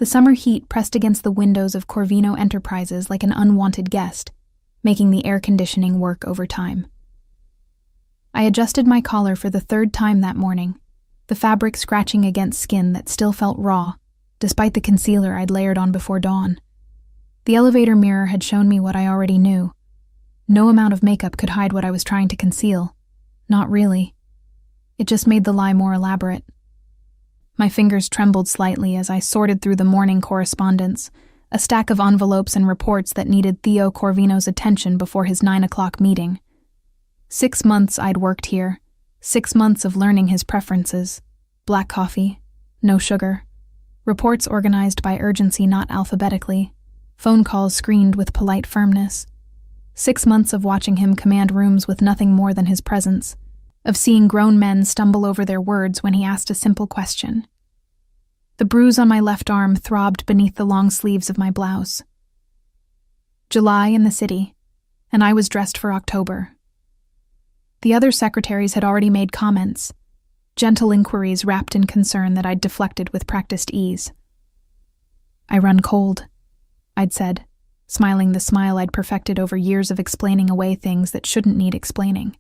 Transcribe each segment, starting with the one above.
The summer heat pressed against the windows of Corvino Enterprises like an unwanted guest, making the air conditioning work overtime. I adjusted my collar for the third time that morning, the fabric scratching against skin that still felt raw, despite the concealer I'd layered on before dawn. The elevator mirror had shown me what I already knew. No amount of makeup could hide what I was trying to conceal. Not really. It just made the lie more elaborate. My fingers trembled slightly as I sorted through the morning correspondence, a stack of envelopes and reports that needed Theo Corvino's attention before his 9 o'clock meeting. 6 months I'd worked here, 6 months of learning his preferences. Black coffee, no sugar. Reports organized by urgency, not alphabetically. Phone calls screened with polite firmness. 6 months of watching him command rooms with nothing more than his presence, of seeing grown men stumble over their words when he asked a simple question. The bruise on my left arm throbbed beneath the long sleeves of my blouse. July in the city, and I was dressed for October. The other secretaries had already made comments, gentle inquiries wrapped in concern that I'd deflected with practiced ease. "I run cold," I'd said, smiling the smile I'd perfected over years of explaining away things that shouldn't need explaining.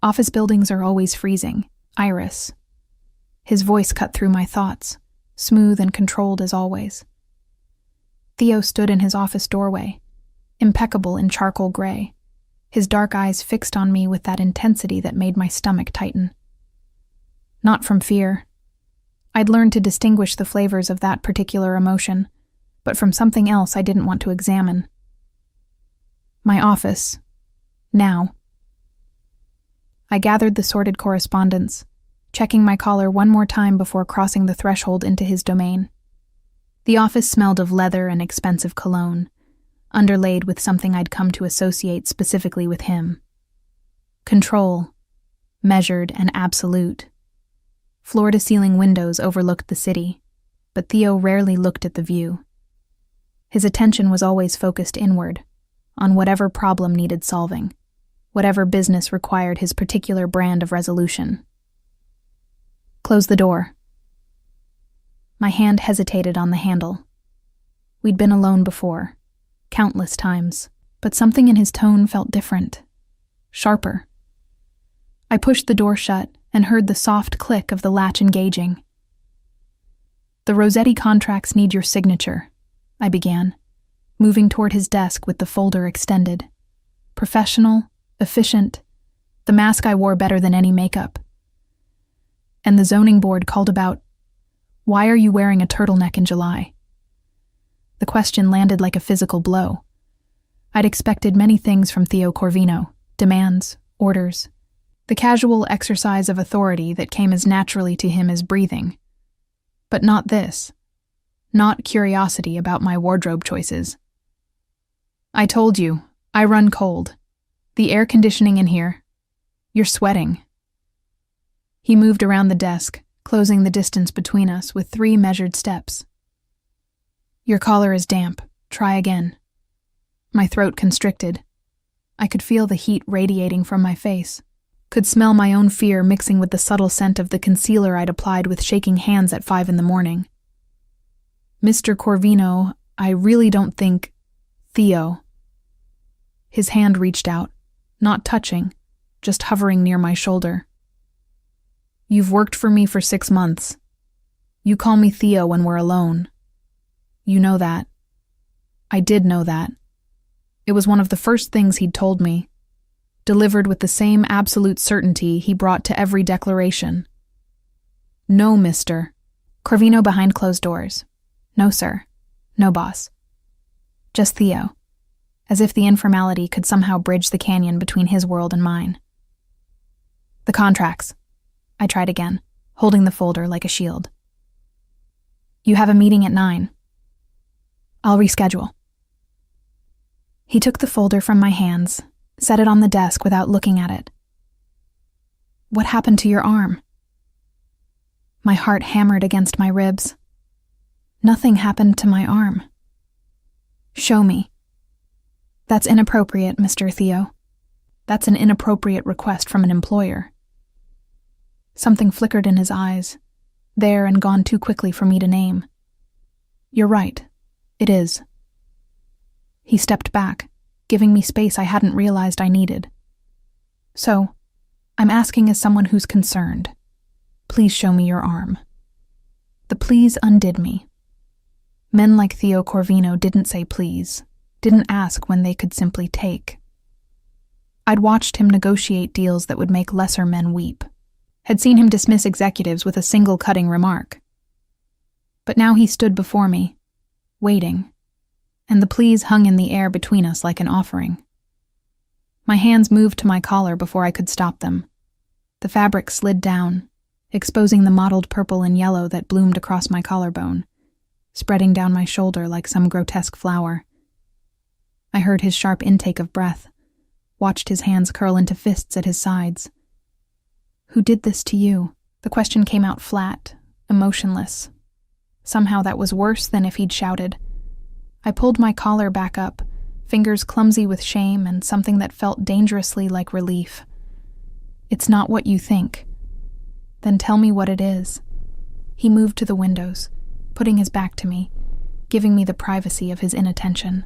"Office buildings are always freezing, Iris." His voice cut through my thoughts, smooth and controlled as always. Theo stood in his office doorway, impeccable in charcoal gray, his dark eyes fixed on me with that intensity that made my stomach tighten. Not from fear. I'd learned to distinguish the flavors of that particular emotion, but from something else I didn't want to examine. My office. Now. I gathered the sorted correspondence, checking my collar one more time before crossing the threshold into his domain. The office smelled of leather and expensive cologne, underlaid with something I'd come to associate specifically with him. Control, measured and absolute. Floor-to-ceiling windows overlooked the city, but Theo rarely looked at the view. His attention was always focused inward, on whatever problem needed solving, whatever business required his particular brand of resolution. "Close the door." My hand hesitated on the handle. We'd been alone before, countless times, but something in his tone felt different, sharper. I pushed the door shut and heard the soft click of the latch engaging. "The Rossetti contracts need your signature," I began, moving toward his desk with the folder extended. Professional, efficient, the mask I wore better than any makeup. And the zoning board called about, "Why are you wearing a turtleneck in July?" The question landed like a physical blow. I'd expected many things from Theo Corvino, demands, orders, the casual exercise of authority that came as naturally to him as breathing. But not this. Not curiosity about my wardrobe choices. "I told you, I run cold. The air conditioning in here. You're sweating." He moved around the desk, closing the distance between us with 3 measured steps. "Your collar is damp. Try again." My throat constricted. I could feel the heat radiating from my face, could smell my own fear mixing with the subtle scent of the concealer I'd applied with shaking hands at 5 in the morning. "Mr. Corvino, I really don't think—" "Theo." His hand reached out, not touching, just hovering near my shoulder. "You've worked for me for 6 months. You call me Theo when we're alone. You know that." I did know that. It was one of the first things he'd told me, delivered with the same absolute certainty he brought to every declaration. "No, Mr. Corvino behind closed doors. No, sir. No, boss. Just Theo," as if the informality could somehow bridge the canyon between his world and mine. "The contracts." I tried again, holding the folder like a shield. "You have a meeting at 9. I'll reschedule." He took the folder from my hands, set it on the desk without looking at it. "What happened to your arm?" My heart hammered against my ribs. "Nothing happened to my arm." "Show me." "That's inappropriate, Mr. Theo. That's an inappropriate request from an employer." Something flickered in his eyes, there and gone too quickly for me to name. You're right. It is. He stepped back, giving me space I hadn't realized I needed. So, I'm asking as someone who's concerned. Please show me your arm. The please undid me. Men like Theo Corvino didn't say please, didn't ask when they could simply take. I'd watched him negotiate deals that would make lesser men weep, had seen him dismiss executives with a single cutting remark. But now he stood before me, waiting, and the pleas hung in the air between us like an offering. My hands moved to my collar before I could stop them. The fabric slid down, exposing the mottled purple and yellow that bloomed across my collarbone, spreading down my shoulder like some grotesque flower. I heard his sharp intake of breath, watched his hands curl into fists at his sides. Who did this to you? The question came out flat, emotionless. Somehow that was worse than if he'd shouted. I pulled my collar back up, fingers clumsy with shame and something that felt dangerously like relief. It's not what you think. Then tell me what it is. He moved to the windows, putting his back to me, giving me the privacy of his inattention.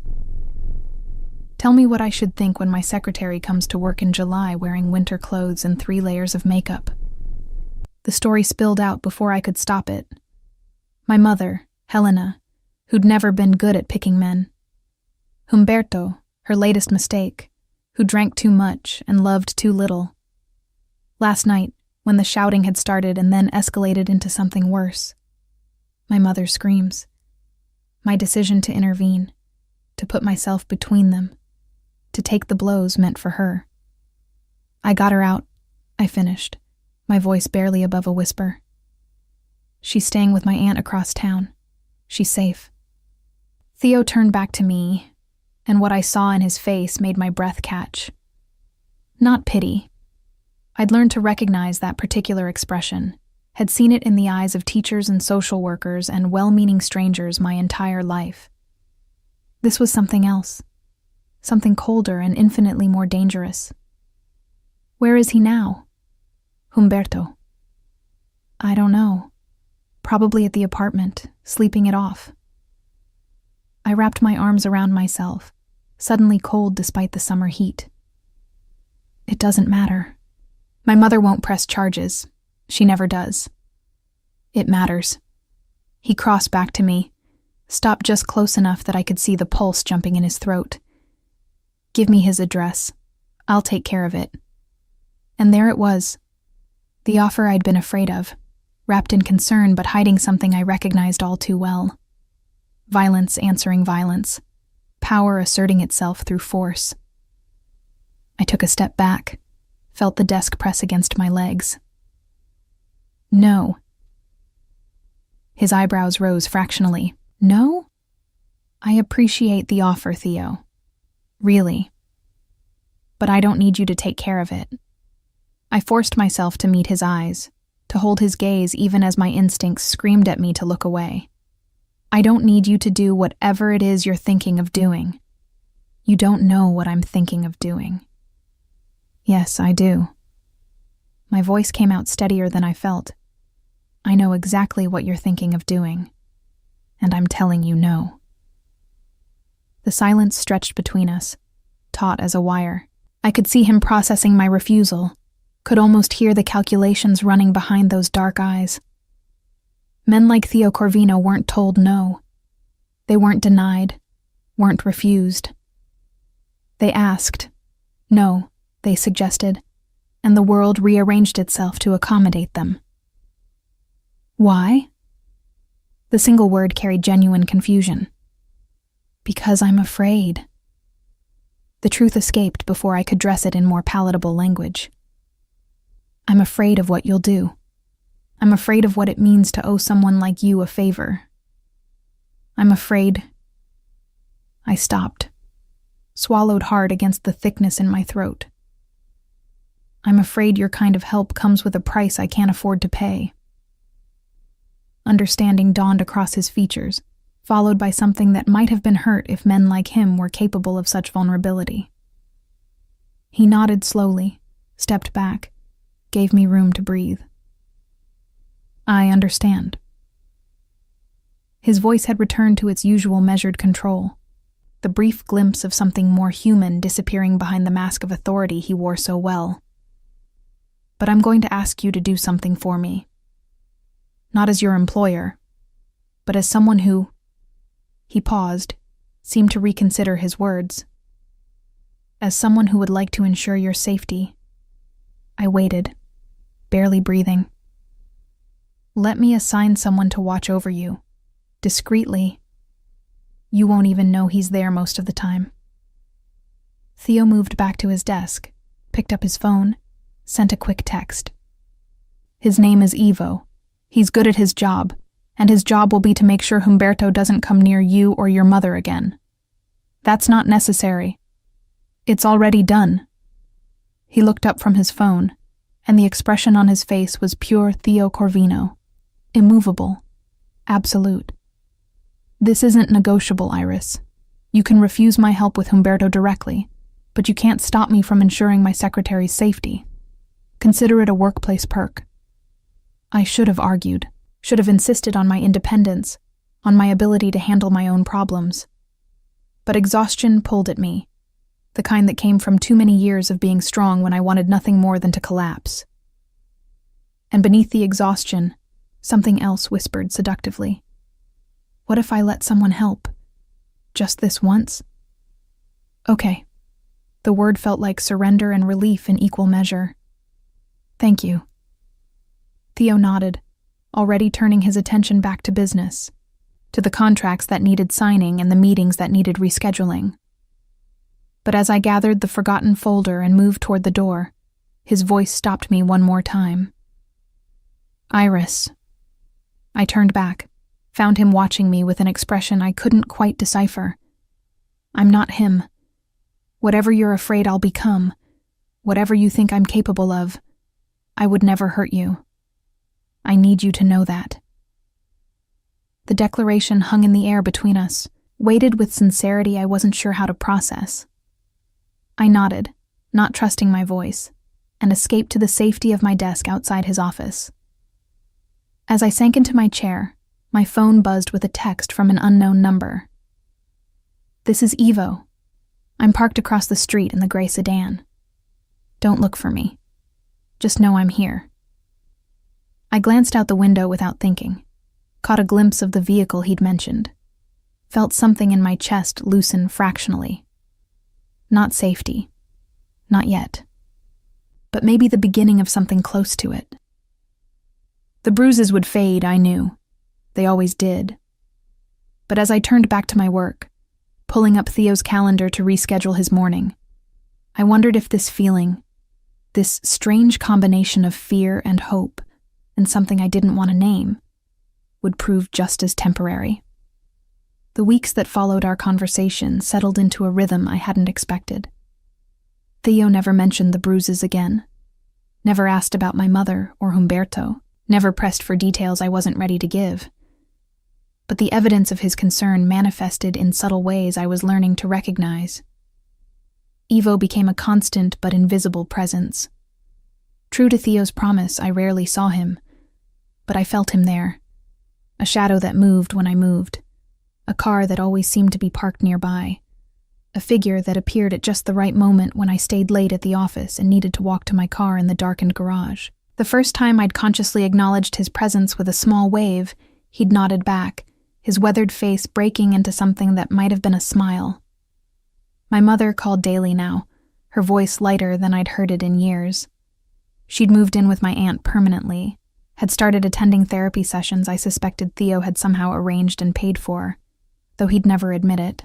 Tell me what I should think when my secretary comes to work in July wearing winter clothes and 3 layers of makeup. The story spilled out before I could stop it. My mother, Helena, who'd never been good at picking men. Humberto, her latest mistake, who drank too much and loved too little. Last night, when the shouting had started and then escalated into something worse. My mother's screams. My decision to intervene, to put myself between them, to take the blows meant for her. I got her out, I finished, my voice barely above a whisper. She's staying with my aunt across town. She's safe. Theo turned back to me, and what I saw in his face made my breath catch. Not pity. I'd learned to recognize that particular expression, had seen it in the eyes of teachers and social workers and well-meaning strangers my entire life. This was something else, something colder and infinitely more dangerous. Where is he now? Humberto. I don't know. Probably at the apartment, sleeping it off. I wrapped my arms around myself, suddenly cold despite the summer heat. It doesn't matter. My mother won't press charges. She never does. It matters. He crossed back to me, stopped just close enough that I could see the pulse jumping in his throat. Give me his address. I'll take care of it. And there it was. The offer I'd been afraid of, wrapped in concern but hiding something I recognized all too well. Violence answering violence. Power asserting itself through force. I took a step back, felt the desk press against my legs. No. His eyebrows rose fractionally. No? I appreciate the offer, Theo. Really. But I don't need you to take care of it. I forced myself to meet his eyes, to hold his gaze even as my instincts screamed at me to look away. I don't need you to do whatever it is you're thinking of doing. You don't know what I'm thinking of doing. Yes, I do. My voice came out steadier than I felt. I know exactly what you're thinking of doing, and I'm telling you no. The silence stretched between us, taut as a wire. I could see him processing my refusal, could almost hear the calculations running behind those dark eyes. Men like Theo Corvino weren't told no. They weren't denied, weren't refused. They asked. No, they suggested, and the world rearranged itself to accommodate them. Why? The single word carried genuine confusion. Because I'm afraid. The truth escaped before I could dress it in more palatable language. I'm afraid of what you'll do. I'm afraid of what it means to owe someone like you a favor. I'm afraid. I stopped, swallowed hard against the thickness in my throat. I'm afraid your kind of help comes with a price I can't afford to pay. Understanding dawned across his features, followed by something that might have been hurt if men like him were capable of such vulnerability. He nodded slowly, stepped back, gave me room to breathe. I understand. His voice had returned to its usual measured control, the brief glimpse of something more human disappearing behind the mask of authority he wore so well. "But I'm going to ask you to do something for me. Not as your employer, but as someone who—" He paused, seemed to reconsider his words. "As someone who would like to ensure your safety." I waited, barely breathing. "Let me assign someone to watch over you, discreetly. You won't even know he's there most of the time." Theo moved back to his desk, picked up his phone, sent a quick text. "His name is Ivo. He's good at his job, and his job will be to make sure Humberto doesn't come near you or your mother again. That's not necessary. It's already done." He looked up from his phone, and the expression on his face was pure Theo Corvino, immovable, absolute. "This isn't negotiable, Iris. You can refuse my help with Humberto directly, but you can't stop me from ensuring my secretary's safety. Consider it a workplace perk." I should have argued, should have insisted on my independence, on my ability to handle my own problems. But exhaustion pulled at me, the kind that came from too many years of being strong when I wanted nothing more than to collapse. And beneath the exhaustion, something else whispered seductively. What if I let someone help? Just this once? Okay. The word felt like surrender and relief in equal measure. "Thank you." Theo nodded, already turning his attention back to business, to the contracts that needed signing and the meetings that needed rescheduling. But as I gathered the forgotten folder and moved toward the door, his voice stopped me one more time. "Iris." I turned back, found him watching me with an expression I couldn't quite decipher. "I'm not him. Whatever you're afraid I'll become, whatever you think I'm capable of, I would never hurt you. I need you to know that." The declaration hung in the air between us, weighted with sincerity I wasn't sure how to process. I nodded, not trusting my voice, and escaped to the safety of my desk outside his office. As I sank into my chair, my phone buzzed with a text from an unknown number. "This is Ivo. I'm parked across the street in the gray sedan. Don't look for me. Just know I'm here." I glanced out the window without thinking, caught a glimpse of the vehicle he'd mentioned, felt something in my chest loosen fractionally. Not safety. Not yet. But maybe the beginning of something close to it. The bruises would fade, I knew. They always did. But as I turned back to my work, pulling up Theo's calendar to reschedule his morning, I wondered if this feeling, this strange combination of fear and hope, and something I didn't want to name, would prove just as temporary. The weeks that followed our conversation settled into a rhythm I hadn't expected. Theo never mentioned the bruises again, never asked about my mother or Humberto, never pressed for details I wasn't ready to give. But the evidence of his concern manifested in subtle ways I was learning to recognize. Ivo became a constant but invisible presence. True to Theo's promise, I rarely saw him, but I felt him there, a shadow that moved when I moved, a car that always seemed to be parked nearby, a figure that appeared at just the right moment when I stayed late at the office and needed to walk to my car in the darkened garage. The first time I'd consciously acknowledged his presence with a small wave, he'd nodded back, his weathered face breaking into something that might have been a smile. My mother called daily now, her voice lighter than I'd heard it in years. She'd moved in with my aunt permanently, had started attending therapy sessions I suspected Theo had somehow arranged and paid for, though he'd never admit it.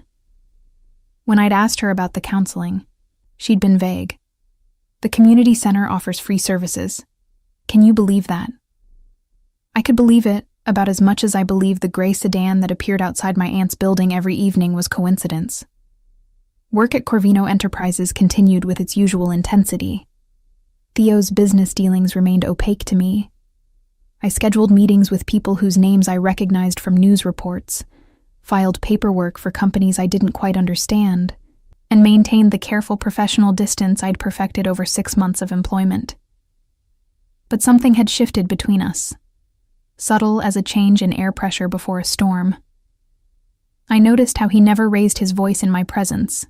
When I'd asked her about the counseling, she'd been vague. "The community center offers free services. Can you believe that?" I could believe it about as much as I believed the gray sedan that appeared outside my aunt's building every evening was coincidence. Work at Corvino Enterprises continued with its usual intensity. Theo's business dealings remained opaque to me. I scheduled meetings with people whose names I recognized from news reports, filed paperwork for companies I didn't quite understand, and maintained the careful professional distance I'd perfected over 6 months of employment. But something had shifted between us, subtle as a change in air pressure before a storm. I noticed how he never raised his voice in my presence,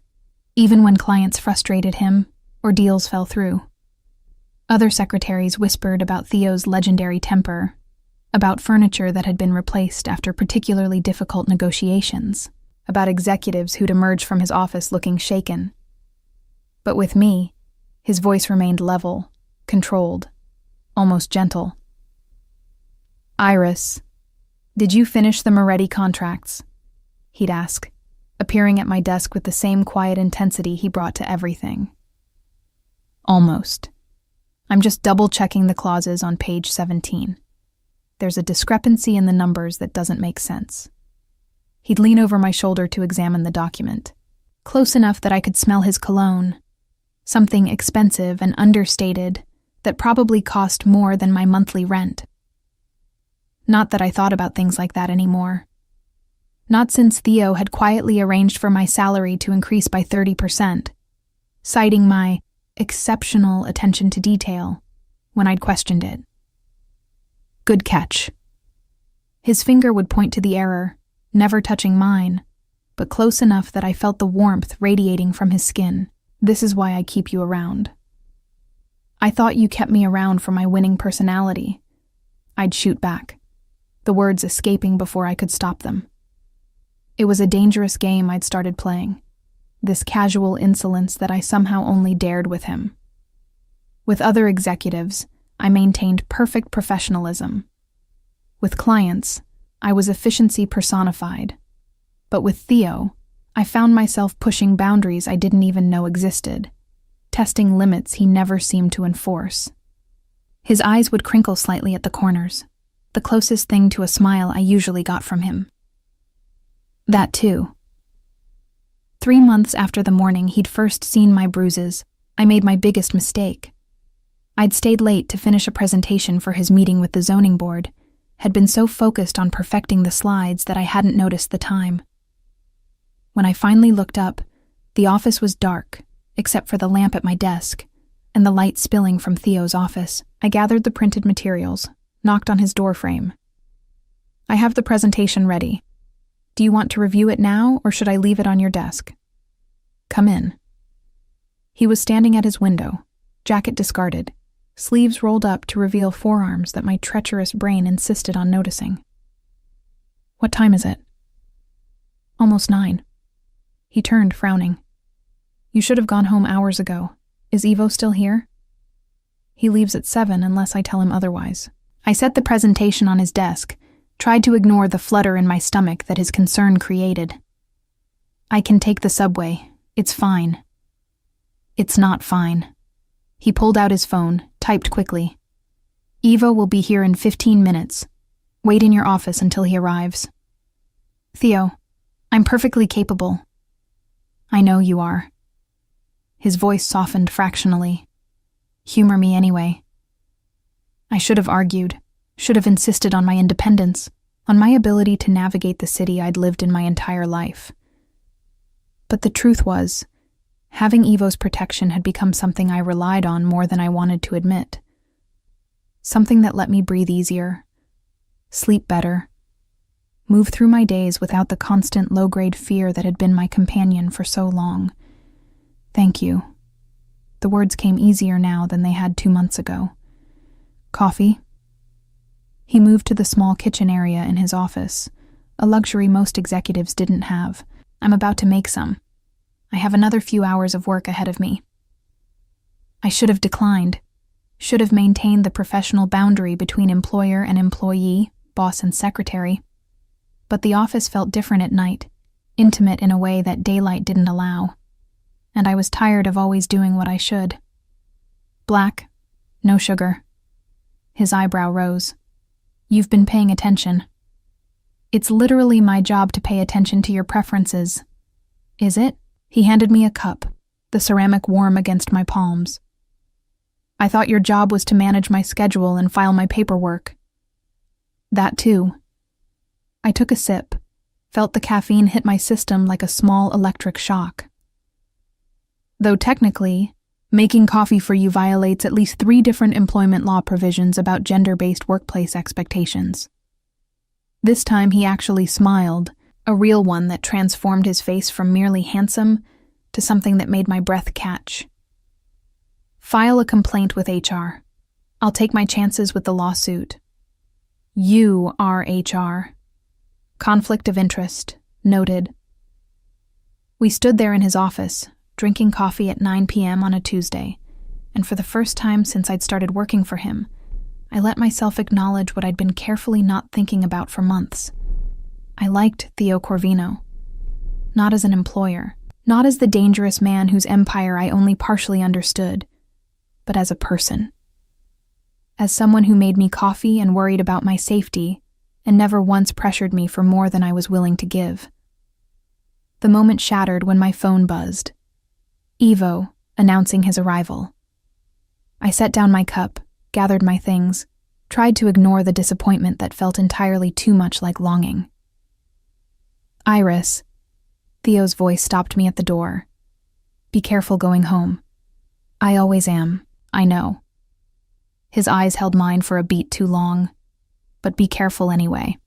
even when clients frustrated him or deals fell through. Other secretaries whispered about Theo's legendary temper, about furniture that had been replaced after particularly difficult negotiations, about executives who'd emerged from his office looking shaken. But with me, his voice remained level, controlled, almost gentle. "Iris, did you finish the Moretti contracts?" he'd ask, appearing at my desk with the same quiet intensity he brought to everything. "Almost. I'm just double-checking the clauses on page 17. There's a discrepancy in the numbers that doesn't make sense." He'd lean over my shoulder to examine the document, close enough that I could smell his cologne, something expensive and understated that probably cost more than my monthly rent. Not that I thought about things like that anymore. Not since Theo had quietly arranged for my salary to increase by 30%, citing my exceptional attention to detail when I'd questioned it. "Good catch." His finger would point to the error, never touching mine, but close enough that I felt the warmth radiating from his skin. "This is why I keep you around." "I thought you kept me around for my winning personality." I'd shoot back, the words escaping before I could stop them. It was a dangerous game I'd started playing, this casual insolence that I somehow only dared with him. With other executives, I maintained perfect professionalism. With clients, I was efficiency personified. But with Theo, I found myself pushing boundaries I didn't even know existed, testing limits he never seemed to enforce. His eyes would crinkle slightly at the corners, the closest thing to a smile I usually got from him. That too. 3 months after the morning he'd first seen my bruises, I made my biggest mistake. I'd stayed late to finish a presentation for his meeting with the zoning board, had been so focused on perfecting the slides that I hadn't noticed the time. When I finally looked up, the office was dark, except for the lamp at my desk, and the light spilling from Theo's office. I gathered the printed materials, knocked on his door frame. "I have the presentation ready. Do you want to review it now, or should I leave it on your desk?" "Come in." He was standing at his window, jacket discarded, sleeves rolled up to reveal forearms that my treacherous brain insisted on noticing. "What time is it?" "Almost 9. He turned, frowning. "You should have gone home hours ago. Is Ivo still here?" "He leaves at 7 unless I tell him otherwise." I set the presentation on his desk, tried to ignore the flutter in my stomach that his concern created. "I can take the subway. It's fine." "It's not fine." He pulled out his phone, typed quickly. "Ivo will be here in 15 minutes. Wait in your office until he arrives." "Theo, I'm perfectly capable." "I know you are." His voice softened fractionally. "Humor me anyway." I should have argued, should have insisted on my independence, on my ability to navigate the city I'd lived in my entire life. But the truth was, having Ivo's protection had become something I relied on more than I wanted to admit. Something that let me breathe easier, sleep better, move through my days without the constant low-grade fear that had been my companion for so long. "Thank you." The words came easier now than they had 2 months ago. "Coffee?" He moved to the small kitchen area in his office, a luxury most executives didn't have. "I'm about to make some. I have another few hours of work ahead of me." I should have declined, should have maintained the professional boundary between employer and employee, boss and secretary. But the office felt different at night, intimate in a way that daylight didn't allow. And I was tired of always doing what I should. "Black, no sugar." His eyebrow rose. "You've been paying attention." "It's literally my job to pay attention to your preferences." "Is it?" He handed me a cup, the ceramic warm against my palms. "I thought your job was to manage my schedule and file my paperwork." "That too." I took a sip, felt the caffeine hit my system like a small electric shock. "Though technically, making coffee for you violates at least 3 different employment law provisions about gender-based workplace expectations." This time he actually smiled, A real one that transformed his face from merely handsome to something that made my breath catch. File a complaint with HR. I'll take my chances with the lawsuit. You are HR. Conflict of interest. Noted. We stood there in his office, drinking coffee at 9 p.m. on a Tuesday, and for the first time since I'd started working for him, I let myself acknowledge what I'd been carefully not thinking about for months. I liked Theo Corvino. Not as an employer, not as the dangerous man whose empire I only partially understood, but as a person. As someone who made me coffee and worried about my safety, and never once pressured me for more than I was willing to give. The moment shattered when my phone buzzed. Ivo, announcing his arrival. I set down my cup, gathered my things, tried to ignore the disappointment that felt entirely too much like longing. Iris, Theo's voice stopped me at the door. Be careful going home. I always am, I know. His eyes held mine for a beat too long, but be careful anyway.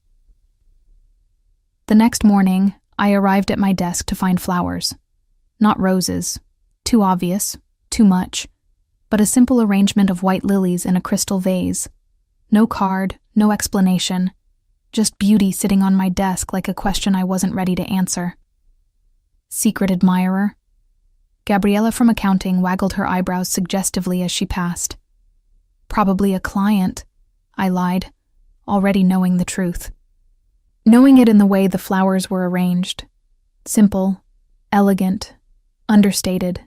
The next morning, I arrived at my desk to find flowers. Not roses, too obvious, too much, but a simple arrangement of white lilies in a crystal vase. No card, no explanation, just beauty sitting on my desk like a question I wasn't ready to answer. Secret admirer? Gabriella from accounting waggled her eyebrows suggestively as she passed. Probably a client, I lied, already knowing the truth. Knowing it in the way the flowers were arranged. Simple, elegant, understated.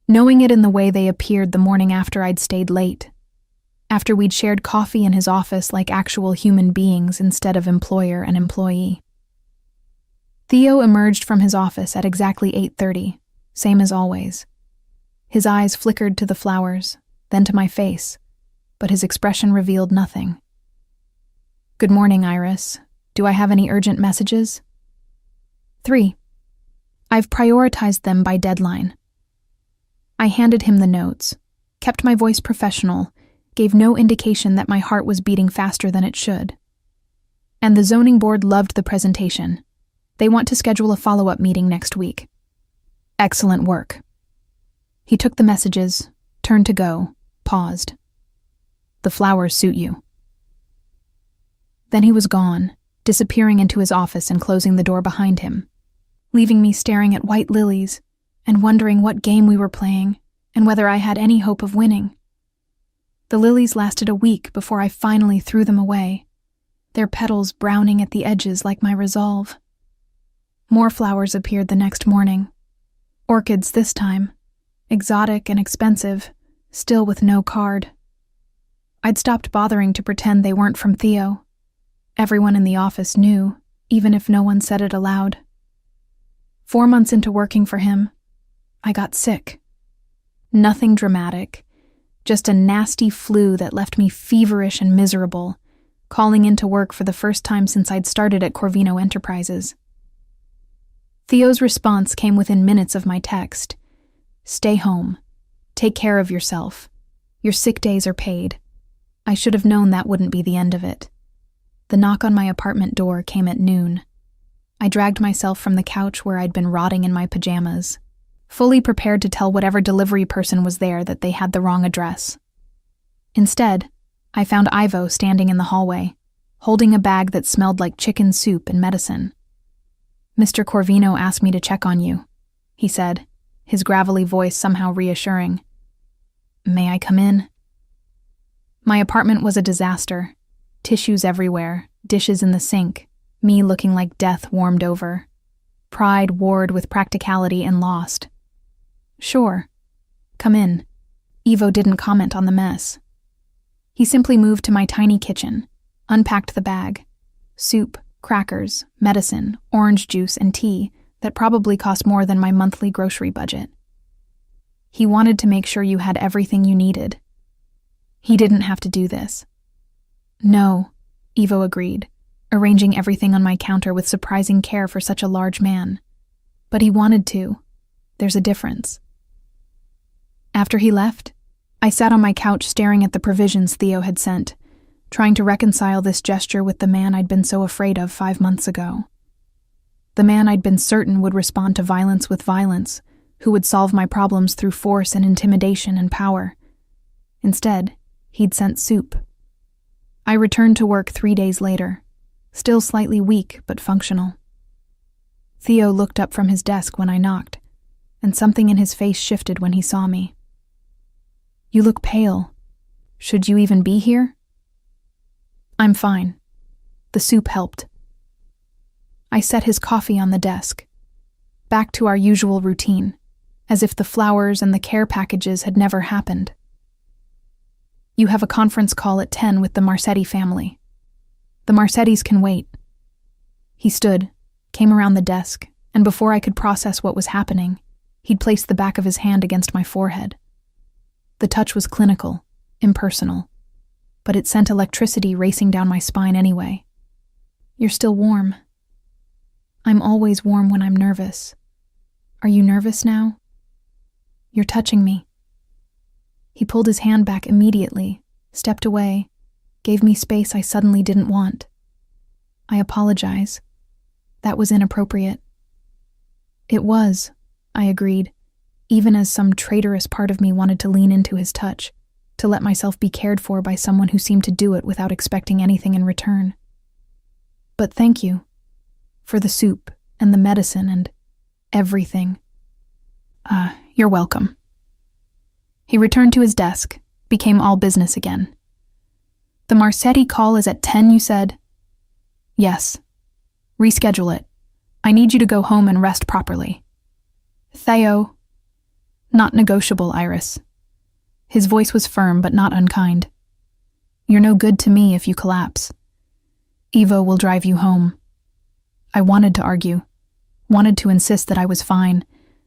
Knowing it in the way they appeared the morning after I'd stayed late. After we'd shared coffee in his office like actual human beings instead of employer and employee. Theo emerged from his office at exactly 8:30, same as always. His eyes flickered to the flowers, then to my face, but his expression revealed nothing. Good morning, Iris. Do I have any urgent messages? 3. I've prioritized them by deadline. I handed him the notes, kept my voice professional, gave no indication that my heart was beating faster than it should. And the zoning board loved the presentation. They want to schedule a follow-up meeting next week. Excellent work. He took the messages, turned to go, paused. The flowers suit you. Then he was gone, disappearing into his office and closing the door behind him, leaving me staring at white lilies and wondering what game we were playing and whether I had any hope of winning. The lilies lasted a week before I finally threw them away, their petals browning at the edges like my resolve. More flowers appeared the next morning. Orchids this time, exotic and expensive, still with no card. I'd stopped bothering to pretend they weren't from Theo. Everyone in the office knew, even if no one said it aloud. 4 months into working for him, I got sick. Nothing dramatic, just a nasty flu that left me feverish and miserable, calling into work for the first time since I'd started at Corvino Enterprises. Theo's response came within minutes of my text. Stay home. Take care of yourself. Your sick days are paid. I should have known that wouldn't be the end of it. The knock on my apartment door came at noon. I dragged myself from the couch where I'd been rotting in my pajamas, fully prepared to tell whatever delivery person was there that they had the wrong address. Instead, I found Ivo standing in the hallway, holding a bag that smelled like chicken soup and medicine. Mr. Corvino asked me to check on you, he said, his gravelly voice somehow reassuring. May I come in? My apartment was a disaster. Tissues everywhere, dishes in the sink, me looking like death warmed over. Pride warred with practicality and lost. Sure. Come in. Ivo didn't comment on the mess. He simply moved to my tiny kitchen, unpacked the bag. Soup, crackers, medicine, orange juice, and tea that probably cost more than my monthly grocery budget. He wanted to make sure you had everything you needed. He didn't have to do this. No, Ivo agreed, arranging everything on my counter with surprising care for such a large man. But he wanted to. There's a difference. After he left, I sat on my couch staring at the provisions Theo had sent, trying to reconcile this gesture with the man I'd been so afraid of 5 months ago. The man I'd been certain would respond to violence with violence, who would solve my problems through force and intimidation and power. Instead, he'd sent soup. I returned to work 3 days later, still slightly weak but functional. Theo looked up from his desk when I knocked, and something in his face shifted when he saw me. "You look pale. Should you even be here?" "I'm fine." The soup helped. I set his coffee on the desk, back to our usual routine, as if the flowers and the care packages had never happened. "You have a conference call at 10 with the Marcetti family. The Marcettis can wait." He stood, came around the desk, and before I could process what was happening, he'd placed the back of his hand against my forehead. The touch was clinical, impersonal, but it sent electricity racing down my spine anyway. "You're still warm." "I'm always warm when I'm nervous. Are you nervous now?" "You're touching me." He pulled his hand back immediately, stepped away, gave me space I suddenly didn't want. "I apologize. That was inappropriate." "It was," I agreed, even as some traitorous part of me wanted to lean into his touch, to let myself be cared for by someone who seemed to do it without expecting anything in return. "But thank you. For the soup, and the medicine, and everything." You're welcome." He returned to his desk, became all business again. "The Marcetti call is at 10, you said?" "Yes. Reschedule it. I need you to go home and rest properly." "Theo." "Not negotiable, Iris." His voice was firm but not unkind. "You're no good to me if you collapse. Evo will drive you home." I wanted to argue, wanted to insist that I was fine,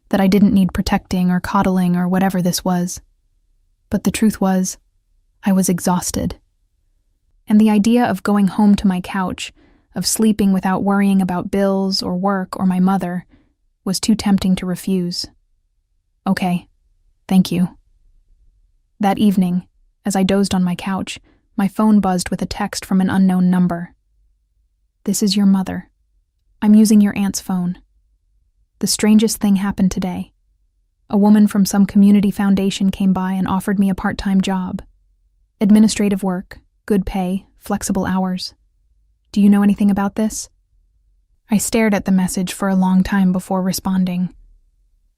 that I didn't need protecting or coddling or whatever this was. But the truth was, I was exhausted. And the idea of going home to my couch, of sleeping without worrying about bills or work or my mother, was too tempting to refuse. "Okay, thank you." That evening, as I dozed on my couch, my phone buzzed with a text from an unknown number. "This is your mother. I'm using your aunt's phone. The strangest thing happened today. A woman from some community foundation came by and offered me a part-time job. Administrative work, good pay, flexible hours. Do you know anything about this?" I stared at the message for a long time before responding.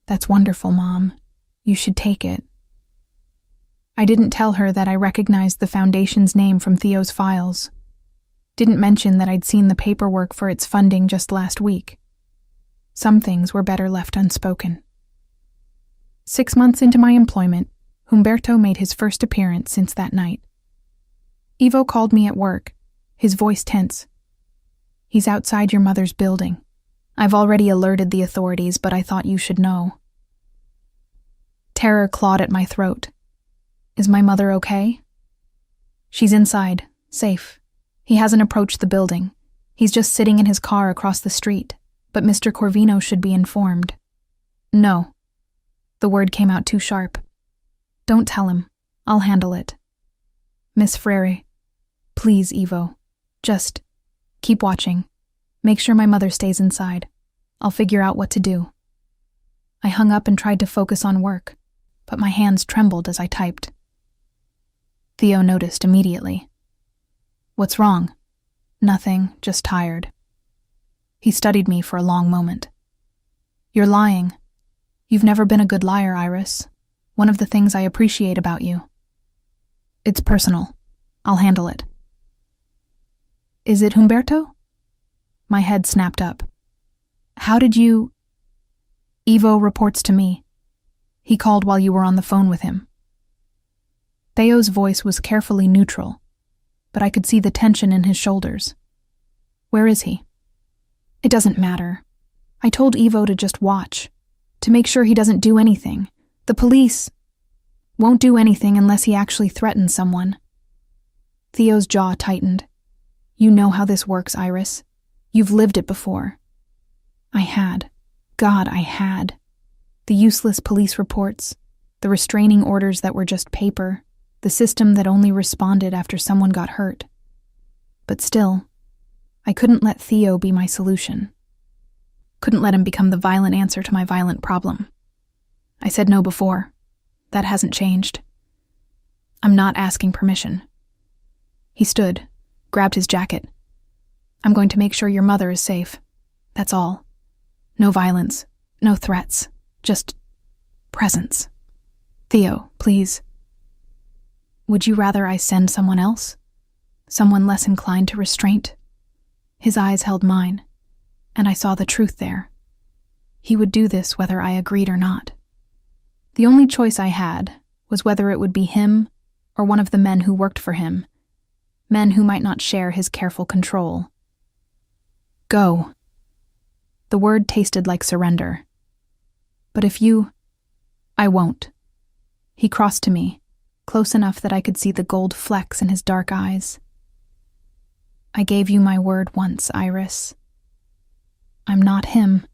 "That's wonderful, Mom. You should take it." I didn't tell her that I recognized the foundation's name from Theo's files. Didn't mention that I'd seen the paperwork for its funding just last week. Some things were better left unspoken. 6 months into my employment, Humberto made his first appearance since that night. Ivo called me at work, his voice tense. "He's outside your mother's building. I've already alerted the authorities, but I thought you should know." Terror clawed at my throat. "Is my mother okay?" "She's inside, safe. He hasn't approached the building. He's just sitting in his car across the street, but Mr. Corvino should be informed." "No." The word came out too sharp. "Don't tell him. I'll handle it." "Miss Frere, please, Ivo. Just keep watching. Make sure my mother stays inside. I'll figure out what to do." I hung up and tried to focus on work, but my hands trembled as I typed. Theo noticed immediately. "What's wrong?" "Nothing, just tired." He studied me for a long moment. "You're lying. You've never been a good liar, Iris. One of the things I appreciate about you." "It's personal. I'll handle it." "Is it Humberto?" My head snapped up. "How did you—" "Ivo reports to me. He called while you were on the phone with him." Theo's voice was carefully neutral, but I could see the tension in his shoulders. "Where is he?" "It doesn't matter. I told Ivo to just watch, to make sure he doesn't do anything. The police won't do anything unless he actually threatens someone." Theo's jaw tightened. "You know how this works, Iris. You've lived it before." I had. God, I had. The useless police reports, the restraining orders that were just paper, the system that only responded after someone got hurt. But still, I couldn't let Theo be my solution. Couldn't let him become the violent answer to my violent problem. I said no before. That hasn't changed. I'm not asking permission. He stood, grabbed his jacket. I'm going to make sure your mother is safe. That's all. No violence, no threats, just presence. Theo, please. Would you rather I send someone else? Someone less inclined to restraint? His eyes held mine, and I saw the truth there. He would do this whether I agreed or not. The only choice I had was whether it would be him or one of the men who worked for him, men who might not share his careful control. Go. The word tasted like surrender. But if you... I won't. He crossed to me, close enough that I could see the gold flecks in his dark eyes. I gave you my word once, Iris. I'm not him.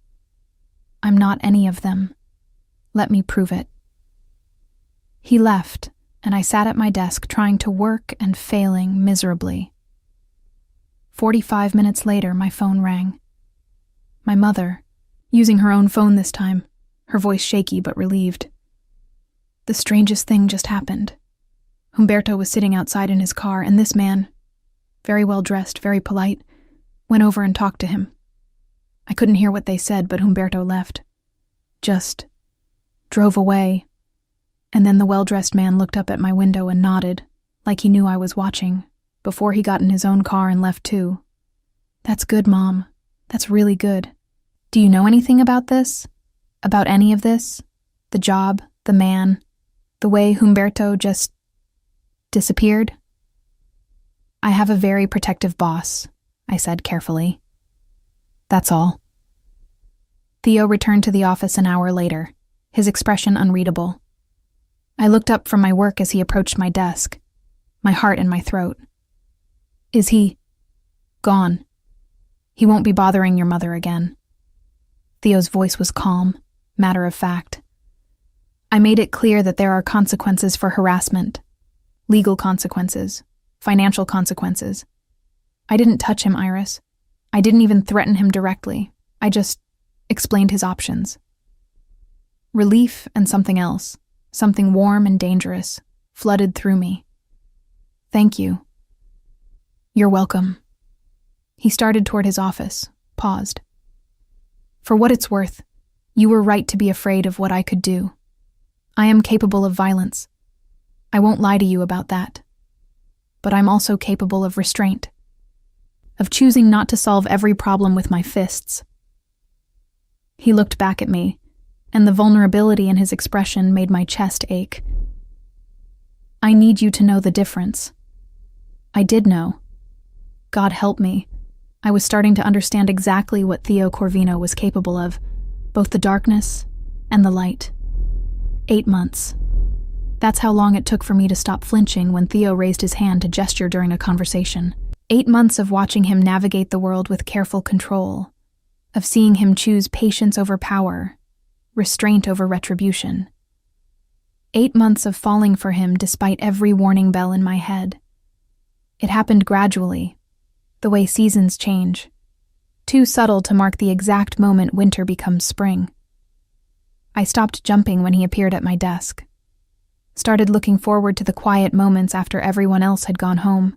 I'm not any of them. Let me prove it. He left, and I sat at my desk trying to work and failing miserably. 45 minutes later, my phone rang. My mother, using her own phone this time, her voice shaky but relieved. The strangest thing just happened. Humberto was sitting outside in his car, and this man, very well dressed, very polite, went over and talked to him. I couldn't hear what they said, but Humberto left. Just drove away. And then the well-dressed man looked up at my window and nodded, like he knew I was watching, before he got in his own car and left too. That's good, Mom. That's really good. Do you know anything about this? About any of this? The job, the man, the way Humberto just disappeared? I have a very protective boss, I said carefully. That's all. Theo returned to the office an hour later, his expression unreadable. I looked up from my work as he approached my desk, my heart in my throat. Is he gone? He won't be bothering your mother again. Theo's voice was calm, matter of fact. I made it clear that there are consequences for harassment, legal consequences, financial consequences. I didn't touch him, Iris. I didn't even threaten him directly. I just explained his options. Relief and something else, something warm and dangerous, flooded through me. Thank you. You're welcome. He started toward his office, paused. For what it's worth, you were right to be afraid of what I could do. I am capable of violence. I won't lie to you about that. But I'm also capable of restraint, of choosing not to solve every problem with my fists. He looked back at me, and the vulnerability in his expression made my chest ache. I need you to know the difference. I did know. God help me. I was starting to understand exactly what Theo Corvino was capable of, both the darkness and the light. 8 months. That's how long it took for me to stop flinching when Theo raised his hand to gesture during a conversation. 8 months of watching him navigate the world with careful control, of seeing him choose patience over power, restraint over retribution. 8 months of falling for him despite every warning bell in my head. It happened gradually, the way seasons change, too subtle to mark the exact moment winter becomes spring. I stopped jumping when he appeared at my desk, started looking forward to the quiet moments after everyone else had gone home,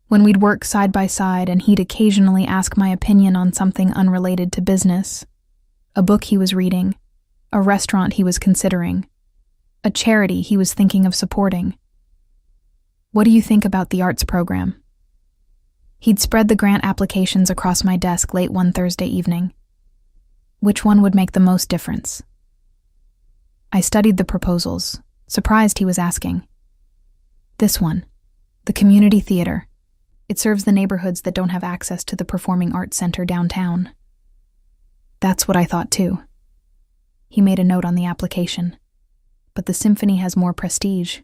when we'd work side by side and he'd occasionally ask my opinion on something unrelated to business, a book he was reading, a restaurant he was considering, a charity he was thinking of supporting. What do you think about the arts program? He'd spread the grant applications across my desk late one Thursday evening. Which one would make the most difference? I studied the proposals, surprised he was asking. This one, the community theater. It serves the neighborhoods that don't have access to the Performing Arts Center downtown. That's what I thought too. He made a note on the application. But the symphony has more prestige.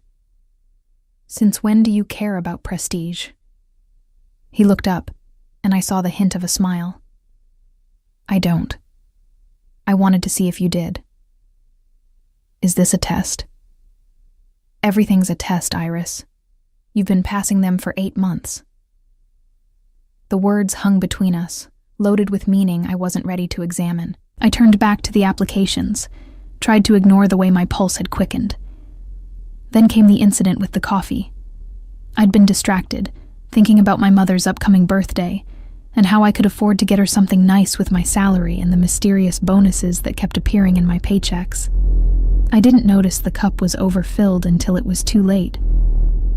Since when do you care about prestige? He looked up, and I saw the hint of a smile. I don't. I wanted to see if you did. Is this a test? Everything's a test, Iris. You've been passing them for 8 months. The words hung between us, loaded with meaning I wasn't ready to examine. I turned back to the applications, tried to ignore the way my pulse had quickened. Then came the incident with the coffee. I'd been distracted, thinking about my mother's upcoming birthday, and how I could afford to get her something nice with my salary and the mysterious bonuses that kept appearing in my paychecks. I didn't notice the cup was overfilled until it was too late,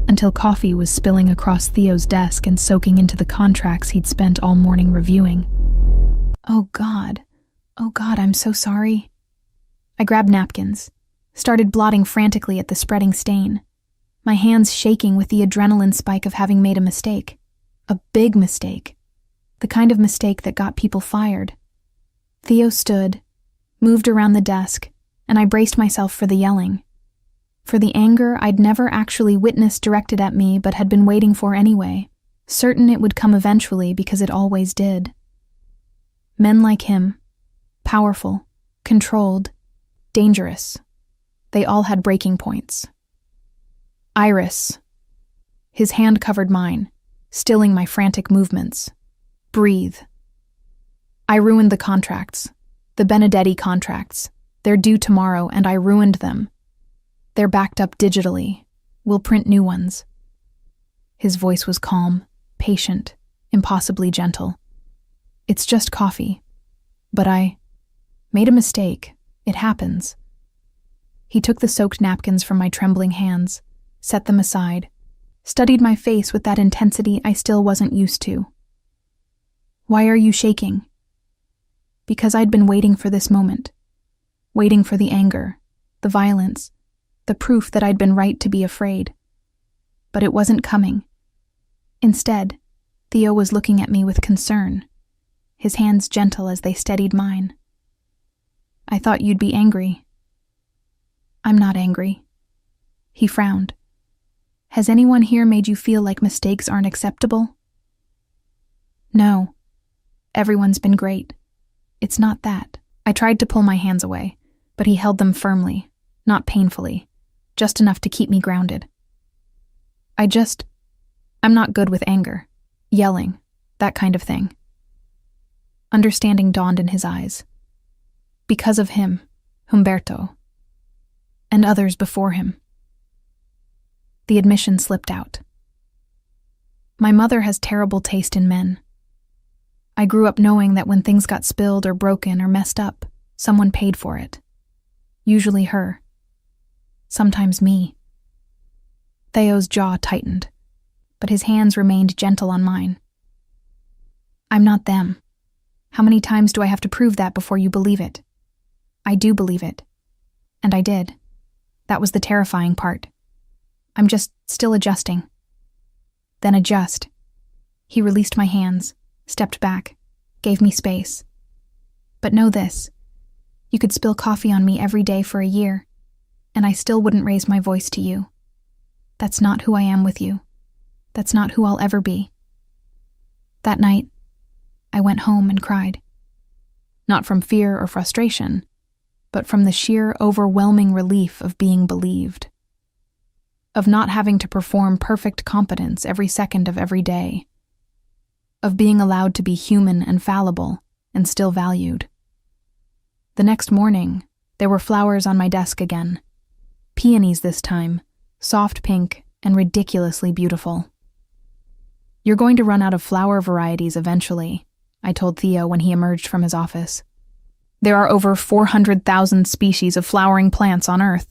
until coffee was spilling across Theo's desk and soaking into the contracts he'd spent all morning reviewing. Oh God, I'm so sorry. I grabbed napkins, started blotting frantically at the spreading stain, my hands shaking with the adrenaline spike of having made a mistake. A big mistake. The kind of mistake that got people fired. Theo stood, moved around the desk, and I braced myself for the yelling. For the anger I'd never actually witnessed directed at me but had been waiting for anyway, certain it would come eventually because it always did. Men like him, powerful, controlled, dangerous, they all had breaking points. Iris. His hand covered mine, stilling my frantic movements. Breathe. I ruined the contracts, the Benedetti contracts. They're due tomorrow, and I ruined them. They're backed up digitally. We'll print new ones. His voice was calm, patient, impossibly gentle. It's just coffee. But I made a mistake. It happens. He took the soaked napkins from my trembling hands, set them aside, studied my face with that intensity I still wasn't used to. Why are you shaking? Because I'd been waiting for this moment. Waiting for the anger, the violence, the proof that I'd been right to be afraid. But it wasn't coming. Instead, Theo was looking at me with concern, his hands gentle as they steadied mine. I thought you'd be angry. I'm not angry. He frowned. Has anyone here made you feel like mistakes aren't acceptable? No. Everyone's been great. It's not that. I tried to pull my hands away, but he held them firmly, not painfully, just enough to keep me grounded. I'm not good with anger, yelling, that kind of thing. Understanding dawned in his eyes. Because of him, Humberto, and others before him. The admission slipped out. My mother has terrible taste in men. I grew up knowing that when things got spilled or broken or messed up, someone paid for it. Usually her. Sometimes me. Theo's jaw tightened, but his hands remained gentle on mine. I'm not them. How many times do I have to prove that before you believe it? I do believe it. And I did. That was the terrifying part. I'm just still adjusting. Then adjust. He released my hands, stepped back, gave me space. But know this. You could spill coffee on me every day for a year, and I still wouldn't raise my voice to you. That's not who I am with you. That's not who I'll ever be. That night, I went home and cried. Not from fear or frustration, but from the sheer overwhelming relief of being believed. Of not having to perform perfect competence every second of every day. Of being allowed to be human and fallible and still valued. The next morning, there were flowers on my desk again. Peonies this time, soft pink and ridiculously beautiful. You're going to run out of flower varieties eventually, I told Theo when he emerged from his office. There are over 400,000 species of flowering plants on Earth.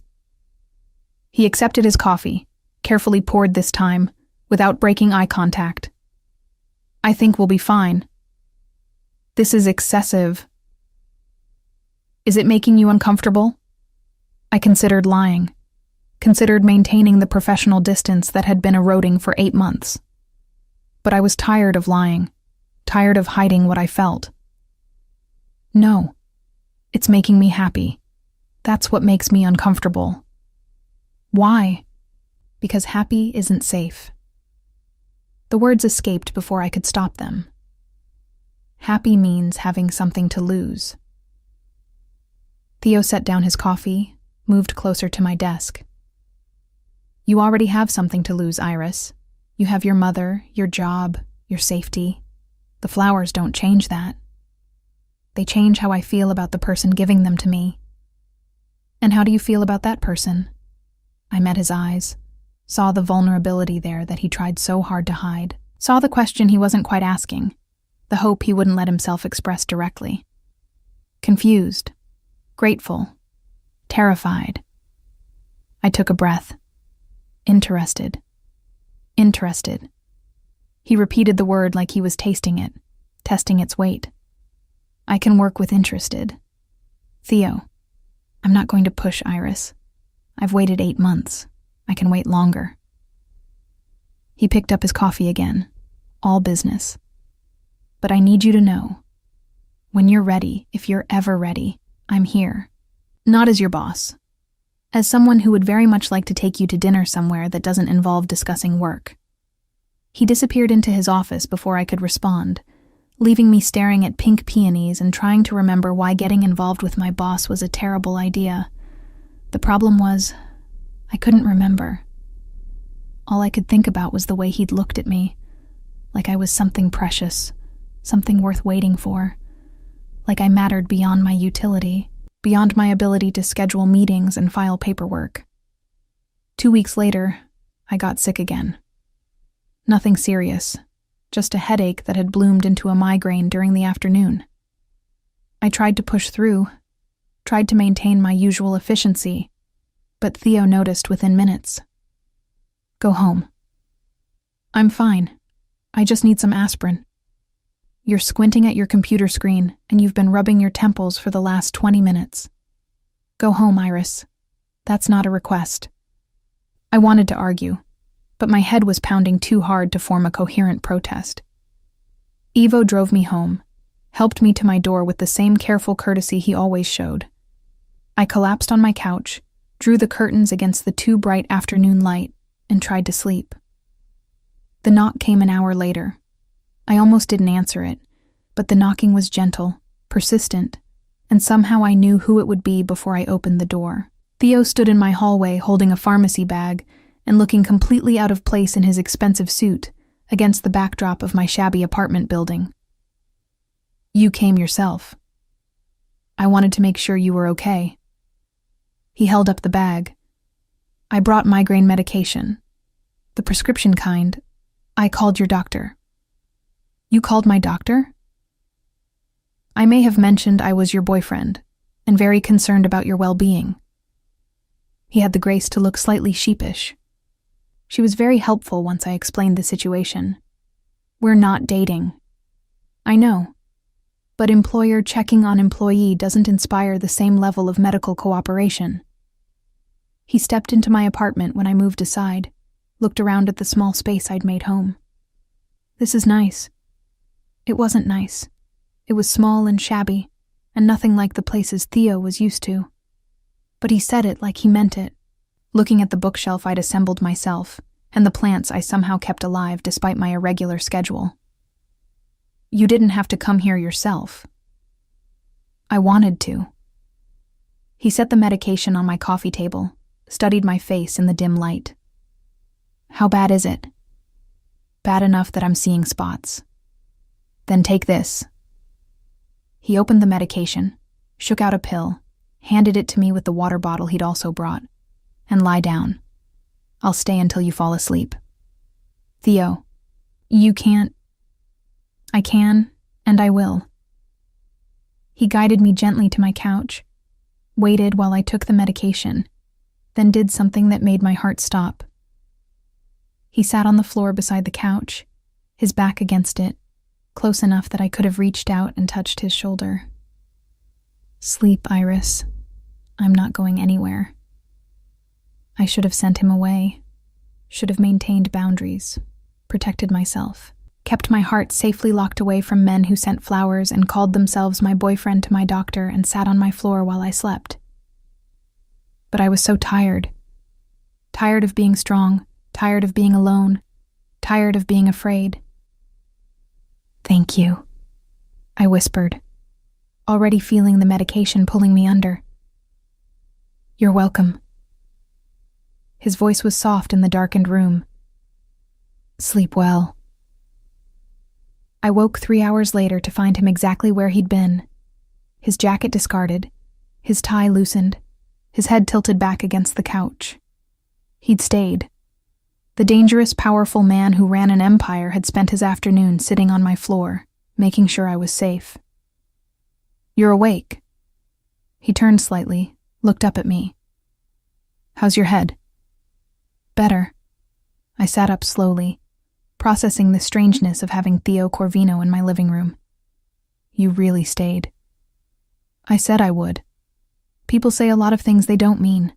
He accepted his coffee, carefully poured this time, without breaking eye contact. I think we'll be fine. This is excessive. Is it making you uncomfortable? I considered lying, considered maintaining the professional distance that had been eroding for 8 months. But I was tired of lying, tired of hiding what I felt. No, it's making me happy. That's what makes me uncomfortable. Why? Because happy isn't safe. The words escaped before I could stop them. Happy means having something to lose. Theo set down his coffee, moved closer to my desk. You already have something to lose, Iris. You have your mother, your job, your safety. The flowers don't change that. They change how I feel about the person giving them to me. And how do you feel about that person? I met his eyes, saw the vulnerability there that he tried so hard to hide, saw the question he wasn't quite asking, the hope he wouldn't let himself express directly. Confused, grateful, terrified. I took a breath. Interested. Interested. He repeated the word like he was tasting it, testing its weight. I can work with interested. Theo, I'm not going to push Iris. I've waited 8 months. I can wait longer. He picked up his coffee again. All business. But I need you to know, when you're ready, if you're ever ready, I'm here. Not as your boss. As someone who would very much like to take you to dinner somewhere that doesn't involve discussing work. He disappeared into his office before I could respond, leaving me staring at pink peonies and trying to remember why getting involved with my boss was a terrible idea. The problem was, I couldn't remember. All I could think about was the way he'd looked at me, like I was something precious, something worth waiting for, like I mattered beyond my utility, beyond my ability to schedule meetings and file paperwork. 2 weeks later, I got sick again. Nothing serious, just a headache that had bloomed into a migraine during the afternoon. I tried to push through, tried to maintain my usual efficiency, but Theo noticed within minutes. Go home. I'm fine. I just need some aspirin. You're squinting at your computer screen, and you've been rubbing your temples for the last 20 minutes. Go home, Iris. That's not a request. I wanted to argue, but my head was pounding too hard to form a coherent protest. Ivo drove me home, helped me to my door with the same careful courtesy he always showed. I collapsed on my couch, drew the curtains against the too bright afternoon light, and tried to sleep. The knock came an hour later. I almost didn't answer it, but the knocking was gentle, persistent, and somehow I knew who it would be before I opened the door. Theo stood in my hallway holding a pharmacy bag and looking completely out of place in his expensive suit against the backdrop of my shabby apartment building. You came yourself. I wanted to make sure you were okay. He held up the bag. I brought migraine medication. The prescription kind. I called your doctor. You called my doctor? I may have mentioned I was your boyfriend and very concerned about your well-being. He had the grace to look slightly sheepish. She was very helpful once I explained the situation. We're not dating. I know, but employer checking on employee doesn't inspire the same level of medical cooperation. He stepped into my apartment when I moved aside, looked around at the small space I'd made home. This is nice. It wasn't nice. It was small and shabby, and nothing like the places Theo was used to. But he said it like he meant it, looking at the bookshelf I'd assembled myself, and the plants I somehow kept alive despite my irregular schedule. You didn't have to come here yourself. I wanted to. He set the medication on my coffee table, studied my face in the dim light. How bad is it? Bad enough that I'm seeing spots. Then take this. He opened the medication, shook out a pill, handed it to me with the water bottle he'd also brought, and lie down. I'll stay until you fall asleep. Theo, you can't. I can, and I will. He guided me gently to my couch, waited while I took the medication, then did something that made my heart stop. He sat on the floor beside the couch, his back against it, close enough that I could have reached out and touched his shoulder. Sleep, Iris. I'm not going anywhere. I should have sent him away, should have maintained boundaries, protected myself, kept my heart safely locked away from men who sent flowers and called themselves my boyfriend to my doctor and sat on my floor while I slept. But I was so tired. Tired of being strong, tired of being alone, tired of being afraid. Thank you, I whispered, already feeling the medication pulling me under. You're welcome. His voice was soft in the darkened room. Sleep well. I woke 3 hours later to find him exactly where he'd been, his jacket discarded, his tie loosened, his head tilted back against the couch. He'd stayed. The dangerous, powerful man who ran an empire had spent his afternoon sitting on my floor, making sure I was safe. "You're awake." He turned slightly, looked up at me. "How's your head?" "Better." I sat up slowly, processing the strangeness of having Theo Corvino in my living room. "You really stayed." "I said I would. People say a lot of things they don't mean.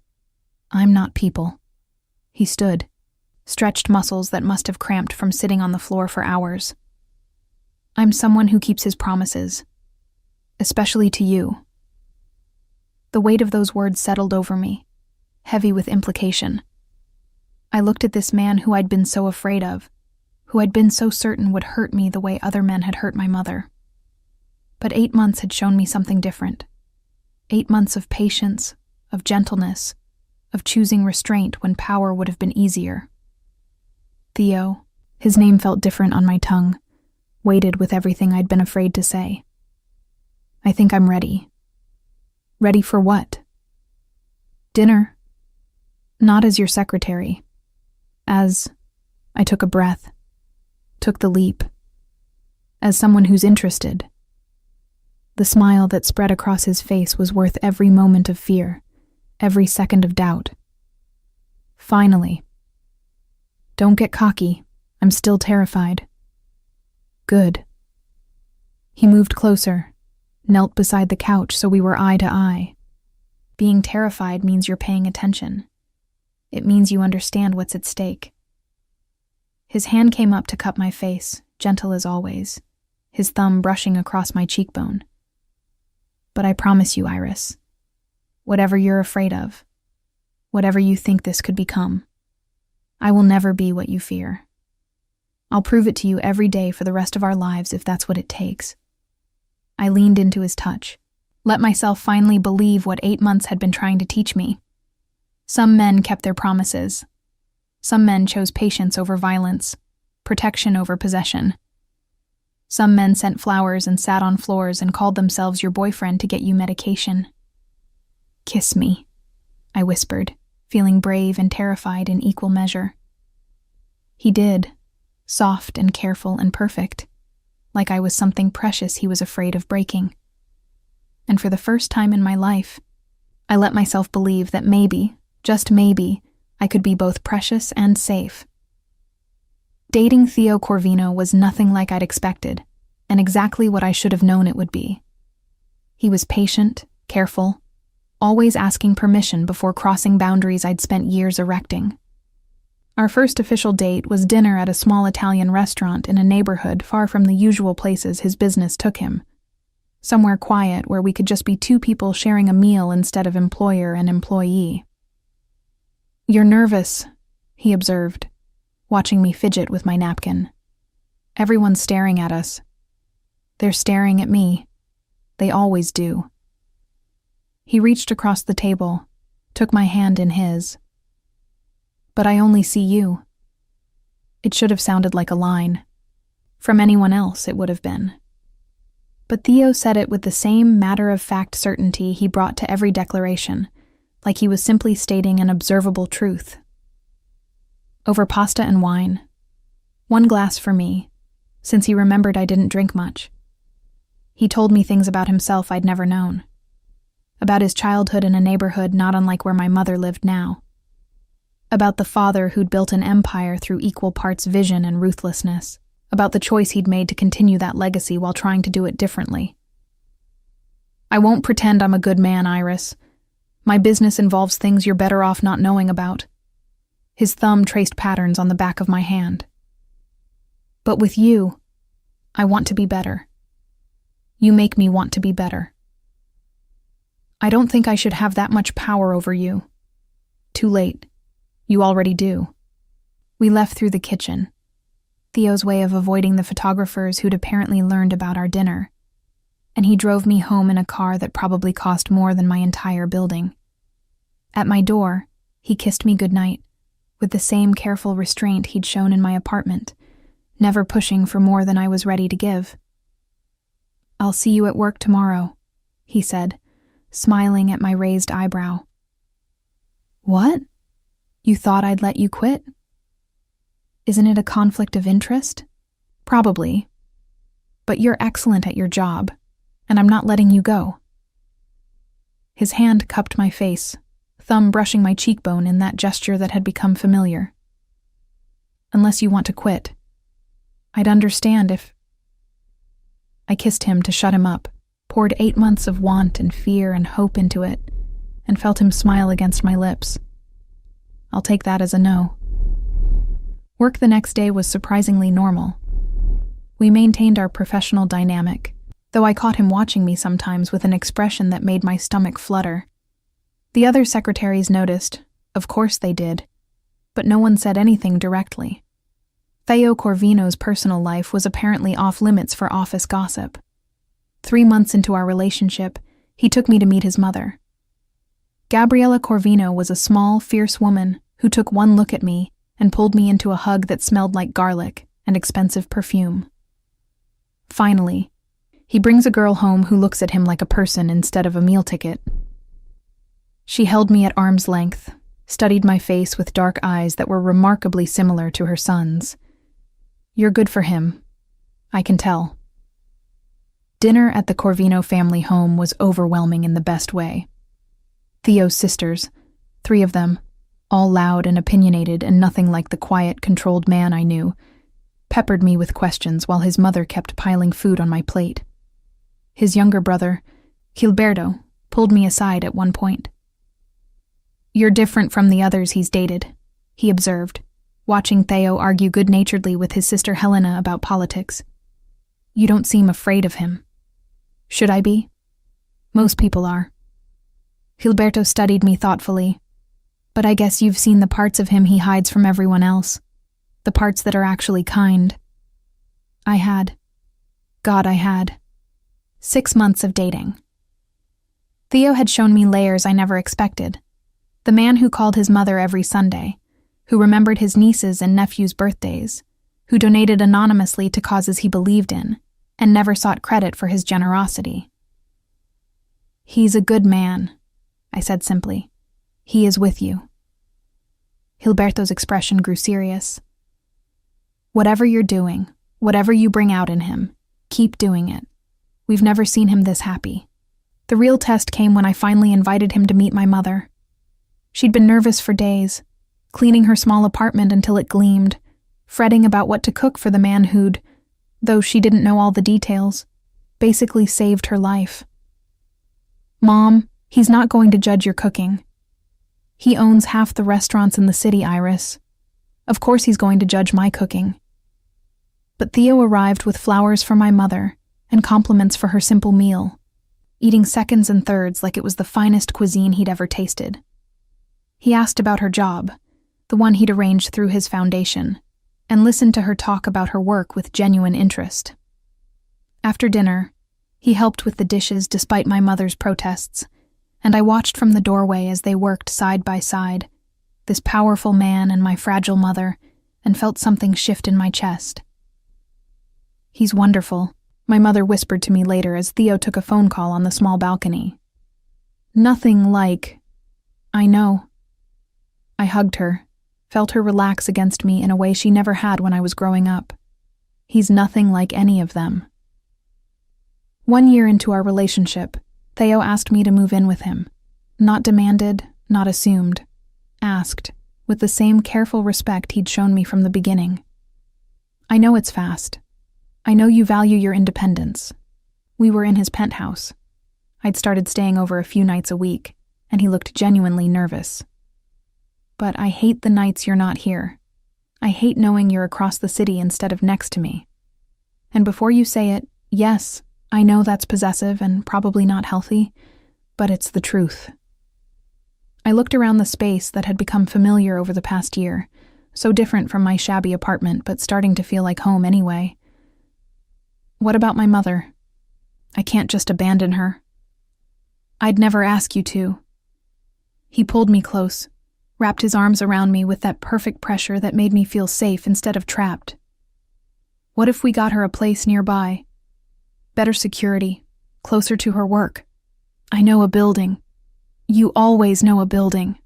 I'm not people." He stood, stretched muscles that must have cramped from sitting on the floor for hours. "I'm someone who keeps his promises. Especially to you." The weight of those words settled over me, heavy with implication. I looked at this man who I'd been so afraid of, who I'd been so certain would hurt me the way other men had hurt my mother. But 8 months had shown me something different. 8 months of patience, of gentleness, of choosing restraint when power would have been easier. Theo, his name felt different on my tongue, weighted with everything I'd been afraid to say. "I think I'm ready." "Ready for what?" "Dinner. Not as your secretary. As," I took a breath, took the leap, "as someone who's interested." The smile that spread across his face was worth every moment of fear, every second of doubt. "Finally." "Don't get cocky. I'm still terrified." "Good." He moved closer, knelt beside the couch so we were eye to eye. Being terrified means you're paying attention. It means you understand what's at stake. His hand came up to cup my face, gentle as always, his thumb brushing across my cheekbone. "But I promise you, Iris, whatever you're afraid of, whatever you think this could become, I will never be what you fear. I'll prove it to you every day for the rest of our lives if that's what it takes." I leaned into his touch, let myself finally believe what 8 months had been trying to teach me. Some men kept their promises. Some men chose patience over violence, protection over possession. Some men sent flowers and sat on floors and called themselves your boyfriend to get you medication. "Kiss me," I whispered, feeling brave and terrified in equal measure. He did, soft and careful and perfect, like I was something precious he was afraid of breaking. And for the first time in my life, I let myself believe that maybe, just maybe, I could be both precious and safe. Dating Theo Corvino was nothing like I'd expected, and exactly what I should have known it would be. He was patient, careful, always asking permission before crossing boundaries I'd spent years erecting. Our first official date was dinner at a small Italian restaurant in a neighborhood far from the usual places his business took him. Somewhere quiet where we could just be two people sharing a meal instead of employer and employee. "You're nervous," he observed, watching me fidget with my napkin. "Everyone's staring at us. They're staring at me. They always do." He reached across the table, took my hand in his. "But I only see you." It should have sounded like a line. From anyone else, it would have been. But Theo said it with the same matter-of-fact certainty he brought to every declaration, like he was simply stating an observable truth. Over pasta and wine. 1 glass for me, since he remembered I didn't drink much. He told me things about himself I'd never known. About his childhood in a neighborhood not unlike where my mother lived now. About the father who'd built an empire through equal parts vision and ruthlessness. About the choice he'd made to continue that legacy while trying to do it differently. "I won't pretend I'm a good man, Iris. My business involves things you're better off not knowing about." His thumb traced patterns on the back of my hand. "But with you, I want to be better. You make me want to be better. I don't think I should have that much power over you. Too late. You already do." We left through the kitchen, Theo's way of avoiding the photographers who'd apparently learned about our dinner, and he drove me home in a car that probably cost more than my entire building. At my door, he kissed me goodnight, with the same careful restraint he'd shown in my apartment, never pushing for more than I was ready to give. "I'll see you at work tomorrow," he said, smiling at my raised eyebrow. What? You thought I'd let you quit? Isn't it a conflict of interest? Probably. But you're excellent at your job, and I'm not letting you go. His hand cupped my face, thumb brushing my cheekbone in that gesture that had become familiar. Unless you want to quit, I'd understand if... I kissed him to shut him up, poured 8 months of want and fear and hope into it, and felt him smile against my lips. I'll take that as a no. Work the next day was surprisingly normal. We maintained our professional dynamic, though I caught him watching me sometimes with an expression that made my stomach flutter. The other secretaries noticed, of course they did, but no one said anything directly. Theo Corvino's personal life was apparently off-limits for office gossip. 3 months into our relationship, he took me to meet his mother. Gabriella Corvino was a small, fierce woman who took one look at me and pulled me into a hug that smelled like garlic and expensive perfume. Finally, he brings a girl home who looks at him like a person instead of a meal ticket. She held me at arm's length, studied my face with dark eyes that were remarkably similar to her son's. You're good for him, I can tell. Dinner at the Corvino family home was overwhelming in the best way. Theo's sisters, 3 of them, all loud and opinionated and nothing like the quiet, controlled man I knew, peppered me with questions while his mother kept piling food on my plate. His younger brother, Gilberto, pulled me aside at one point. You're different from the others he's dated, he observed, watching Theo argue good-naturedly with his sister Helena about politics. You don't seem afraid of him. Should I be? Most people are. Gilberto studied me thoughtfully. But I guess you've seen the parts of him he hides from everyone else. The parts that are actually kind. I had. God, I had. 6 months of dating. Theo had shown me layers I never expected. The man who called his mother every Sunday, who remembered his nieces' and nephews' birthdays, who donated anonymously to causes he believed in, and never sought credit for his generosity. He's a good man, I said simply. He is with you. Gilberto's expression grew serious. Whatever you're doing, whatever you bring out in him, keep doing it. We've never seen him this happy. The real test came when I finally invited him to meet my mother. She'd been nervous for days, cleaning her small apartment until it gleamed, fretting about what to cook for the man who'd, though she didn't know all the details, basically saved her life. Mom, he's not going to judge your cooking. He owns half the restaurants in the city, Iris. Of course he's going to judge my cooking. But Theo arrived with flowers for my mother and compliments for her simple meal, eating seconds and thirds like it was the finest cuisine he'd ever tasted. He asked about her job, the one he'd arranged through his foundation, and listened to her talk about her work with genuine interest. After dinner, he helped with the dishes despite my mother's protests, and I watched from the doorway as they worked side by side, this powerful man and my fragile mother, and felt something shift in my chest. He's wonderful, my mother whispered to me later as Theo took a phone call on the small balcony. Nothing like... I know. I hugged her, felt her relax against me in a way she never had when I was growing up. He's nothing like any of them. 1 year into our relationship, Theo asked me to move in with him. Not demanded, not assumed. Asked, with the same careful respect he'd shown me from the beginning. I know it's fast. I know you value your independence. We were in his penthouse. I'd started staying over a few nights a week, and he looked genuinely nervous. But I hate the nights you're not here. I hate knowing you're across the city instead of next to me. And before you say it, yes, I know that's possessive and probably not healthy, but it's the truth. I looked around the space that had become familiar over the past year, so different from my shabby apartment but starting to feel like home anyway. What about my mother? I can't just abandon her. I'd never ask you to. He pulled me close, wrapped his arms around me with that perfect pressure that made me feel safe instead of trapped. What if we got her a place nearby? Better security, closer to her work, I know a building. You always know a building.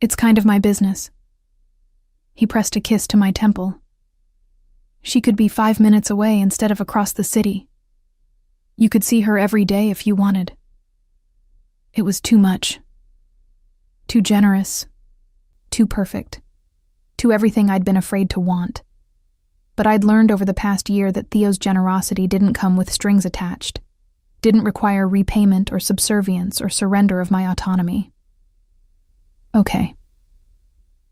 It's kind of my business. He pressed a kiss to my temple. She could be 5 minutes away instead of across the city. You could see her every day if you wanted. It was too much. Too generous. Too perfect. Too everything I'd been afraid to want. But I'd learned over the past year that Theo's generosity didn't come with strings attached, didn't require repayment or subservience or surrender of my autonomy. Okay.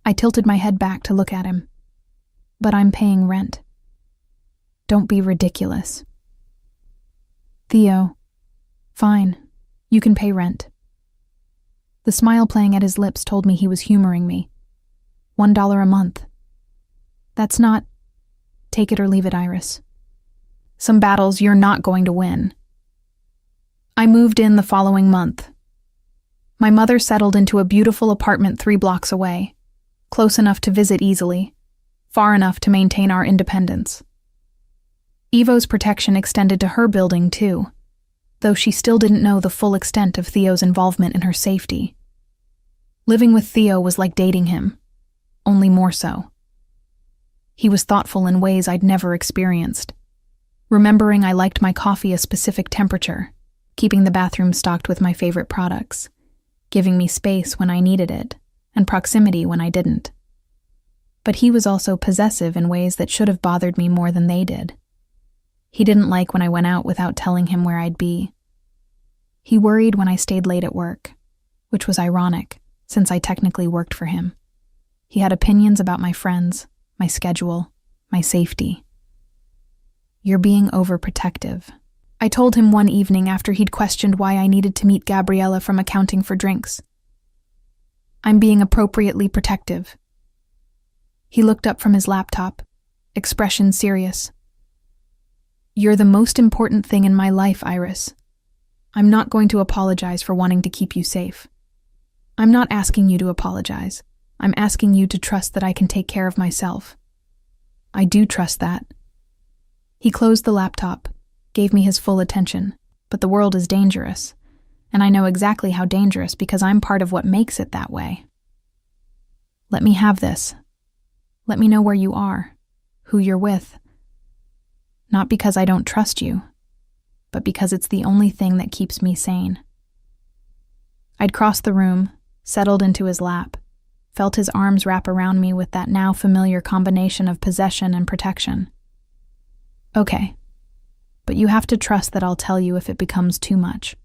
I tilted my head back to look at him. But I'm paying rent. Don't be ridiculous. Theo, fine, you can pay rent. The smile playing at his lips told me he was humoring me. $1 a month. That's not... Take it or leave it, Iris. Some battles you're not going to win. I moved in the following month. My mother settled into a beautiful apartment 3 blocks away, close enough to visit easily, far enough to maintain our independence. Evo's protection extended to her building too, though she still didn't know the full extent of Theo's involvement in her safety. Living with Theo was like dating him, only more so. He was thoughtful in ways I'd never experienced, remembering I liked my coffee a specific temperature, keeping the bathroom stocked with my favorite products, giving me space when I needed it, and proximity when I didn't. But he was also possessive in ways that should have bothered me more than they did. He didn't like when I went out without telling him where I'd be. He worried when I stayed late at work, which was ironic, since I technically worked for him. He had opinions about my friends, my schedule, my safety. You're being overprotective. I told him one evening after he'd questioned why I needed to meet Gabriella from accounting for drinks. I'm being appropriately protective. He looked up from his laptop, expression serious. You're the most important thing in my life, Iris. I'm not going to apologize for wanting to keep you safe. I'm not asking you to apologize. I'm asking you to trust that I can take care of myself. I do trust that. He closed the laptop, gave me his full attention, but the world is dangerous, and I know exactly how dangerous because I'm part of what makes it that way. Let me have this. Let me know where you are, who you're with. Not because I don't trust you, but because it's the only thing that keeps me sane. I'd crossed the room, settled into his lap, felt his arms wrap around me with that now familiar combination of possession and protection. Okay, but you have to trust that I'll tell you if it becomes too much.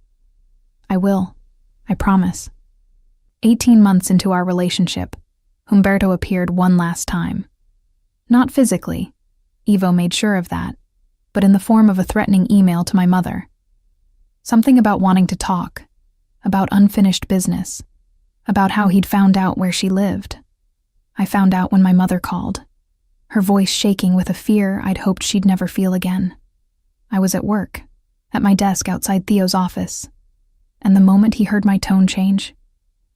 I will, I promise. 18 months into our relationship, Humberto appeared one last time. Not physically, Evo made sure of that, but in the form of a threatening email to my mother. Something about wanting to talk, about unfinished business, about how he'd found out where she lived. I found out when my mother called, her voice shaking with a fear I'd hoped she'd never feel again. I was at work, at my desk outside Theo's office, and the moment he heard my tone change,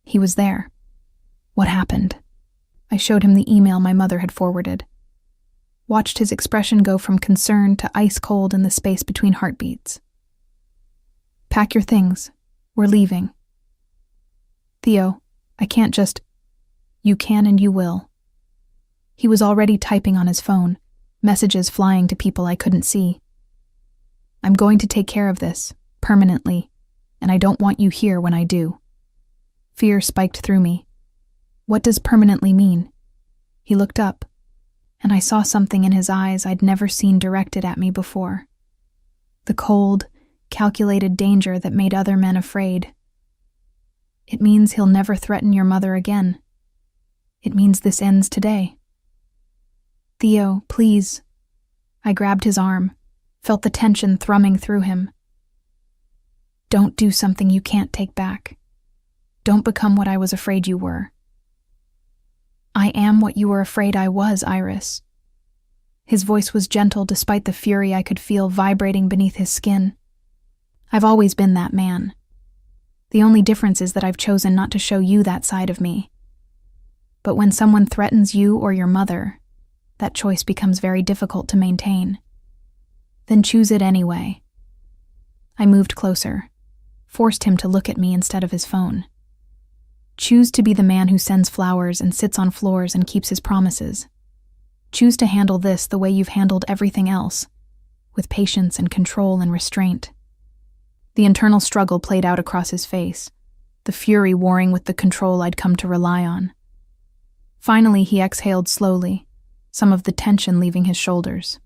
he was there. What happened? I showed him the email my mother had forwarded. Watched his expression go from concern to ice cold in the space between heartbeats. Pack your things. We're leaving. Theo, I can't just... You can and you will. He was already typing on his phone, messages flying to people I couldn't see. I'm going to take care of this, permanently, and I don't want you here when I do. Fear spiked through me. What does permanently mean? He looked up, and I saw something in his eyes I'd never seen directed at me before. The cold, calculated danger that made other men afraid. It means he'll never threaten your mother again. It means this ends today. Theo, please. I grabbed his arm, felt the tension thrumming through him. Don't do something you can't take back. Don't become what I was afraid you were. I am what you were afraid I was, Iris. His voice was gentle despite the fury I could feel vibrating beneath his skin. I've always been that man. The only difference is that I've chosen not to show you that side of me. But when someone threatens you or your mother, that choice becomes very difficult to maintain. Then choose it anyway. I moved closer, forced him to look at me instead of his phone. Choose to be the man who sends flowers and sits on floors and keeps his promises. Choose to handle this the way you've handled everything else, with patience and control and restraint. The internal struggle played out across his face, the fury warring with the control I'd come to rely on. Finally, he exhaled slowly, some of the tension leaving his shoulders.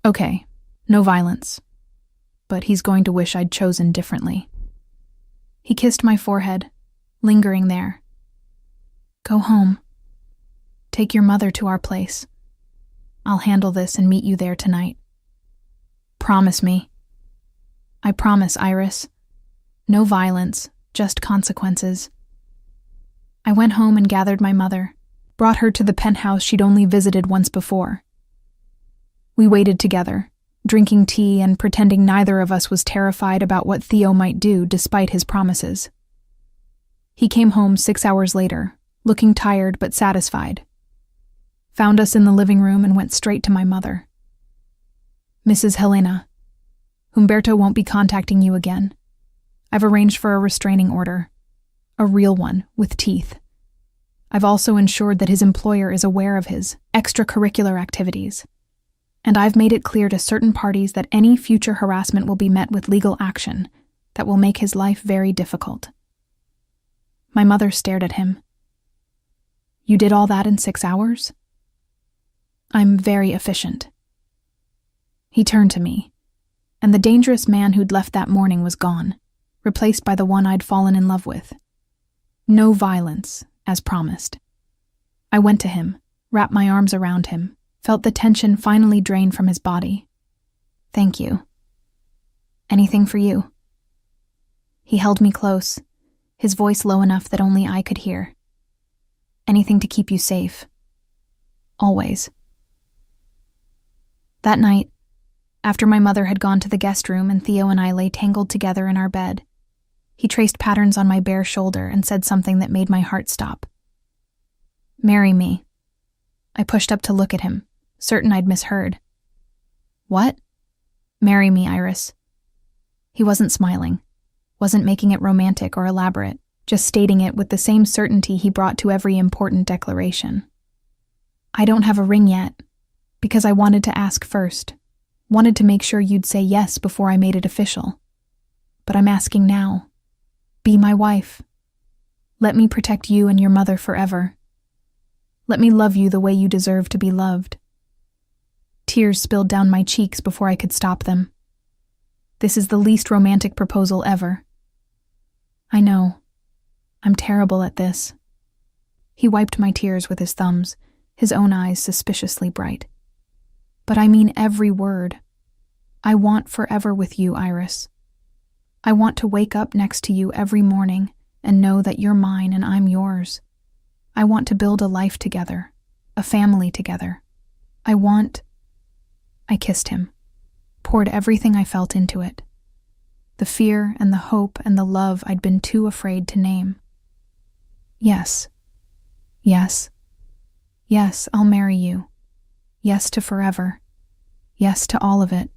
Okay, no violence. But he's going to wish I'd chosen differently. He kissed my forehead, lingering there. Go home. Take your mother to our place. I'll handle this and meet you there tonight. Promise me. I promise, Iris. No violence, just consequences. I went home and gathered my mother, brought her to the penthouse she'd only visited once before. We waited together, drinking tea and pretending neither of us was terrified about what Theo might do despite his promises. He came home 6 hours later, looking tired but satisfied. Found us in the living room and went straight to my mother. Mrs. Helena, Humberto won't be contacting you again. I've arranged for a restraining order. A real one, with teeth. I've also ensured that his employer is aware of his extracurricular activities. And I've made it clear to certain parties that any future harassment will be met with legal action that will make his life very difficult. My mother stared at him. You did all that in 6 hours? I'm very efficient. He turned to me, and the dangerous man who'd left that morning was gone, replaced by the one I'd fallen in love with. No violence, as promised. I went to him, wrapped my arms around him, felt the tension finally drain from his body. Thank you. Anything for you? He held me close, his voice low enough that only I could hear. Anything to keep you safe. Always. That night, after my mother had gone to the guest room and Theo and I lay tangled together in our bed, he traced patterns on my bare shoulder and said something that made my heart stop. Marry me. I pushed up to look at him, certain I'd misheard. What? Marry me, Iris. He wasn't smiling, wasn't making it romantic or elaborate, just stating it with the same certainty he brought to every important declaration. I don't have a ring yet, because I wanted to ask first, wanted to make sure you'd say yes before I made it official. But I'm asking now. Be my wife. Let me protect you and your mother forever. Let me love you the way you deserve to be loved. Tears spilled down my cheeks before I could stop them. This is the least romantic proposal ever. I know. I'm terrible at this. He wiped my tears with his thumbs, his own eyes suspiciously bright. But I mean every word. I want forever with you, Iris. I want to wake up next to you every morning and know that you're mine and I'm yours. I want to build a life together, a family together. I kissed him, poured everything I felt into it. The fear and the hope and the love I'd been too afraid to name. Yes. Yes. Yes, I'll marry you. Yes to forever. Yes to all of it.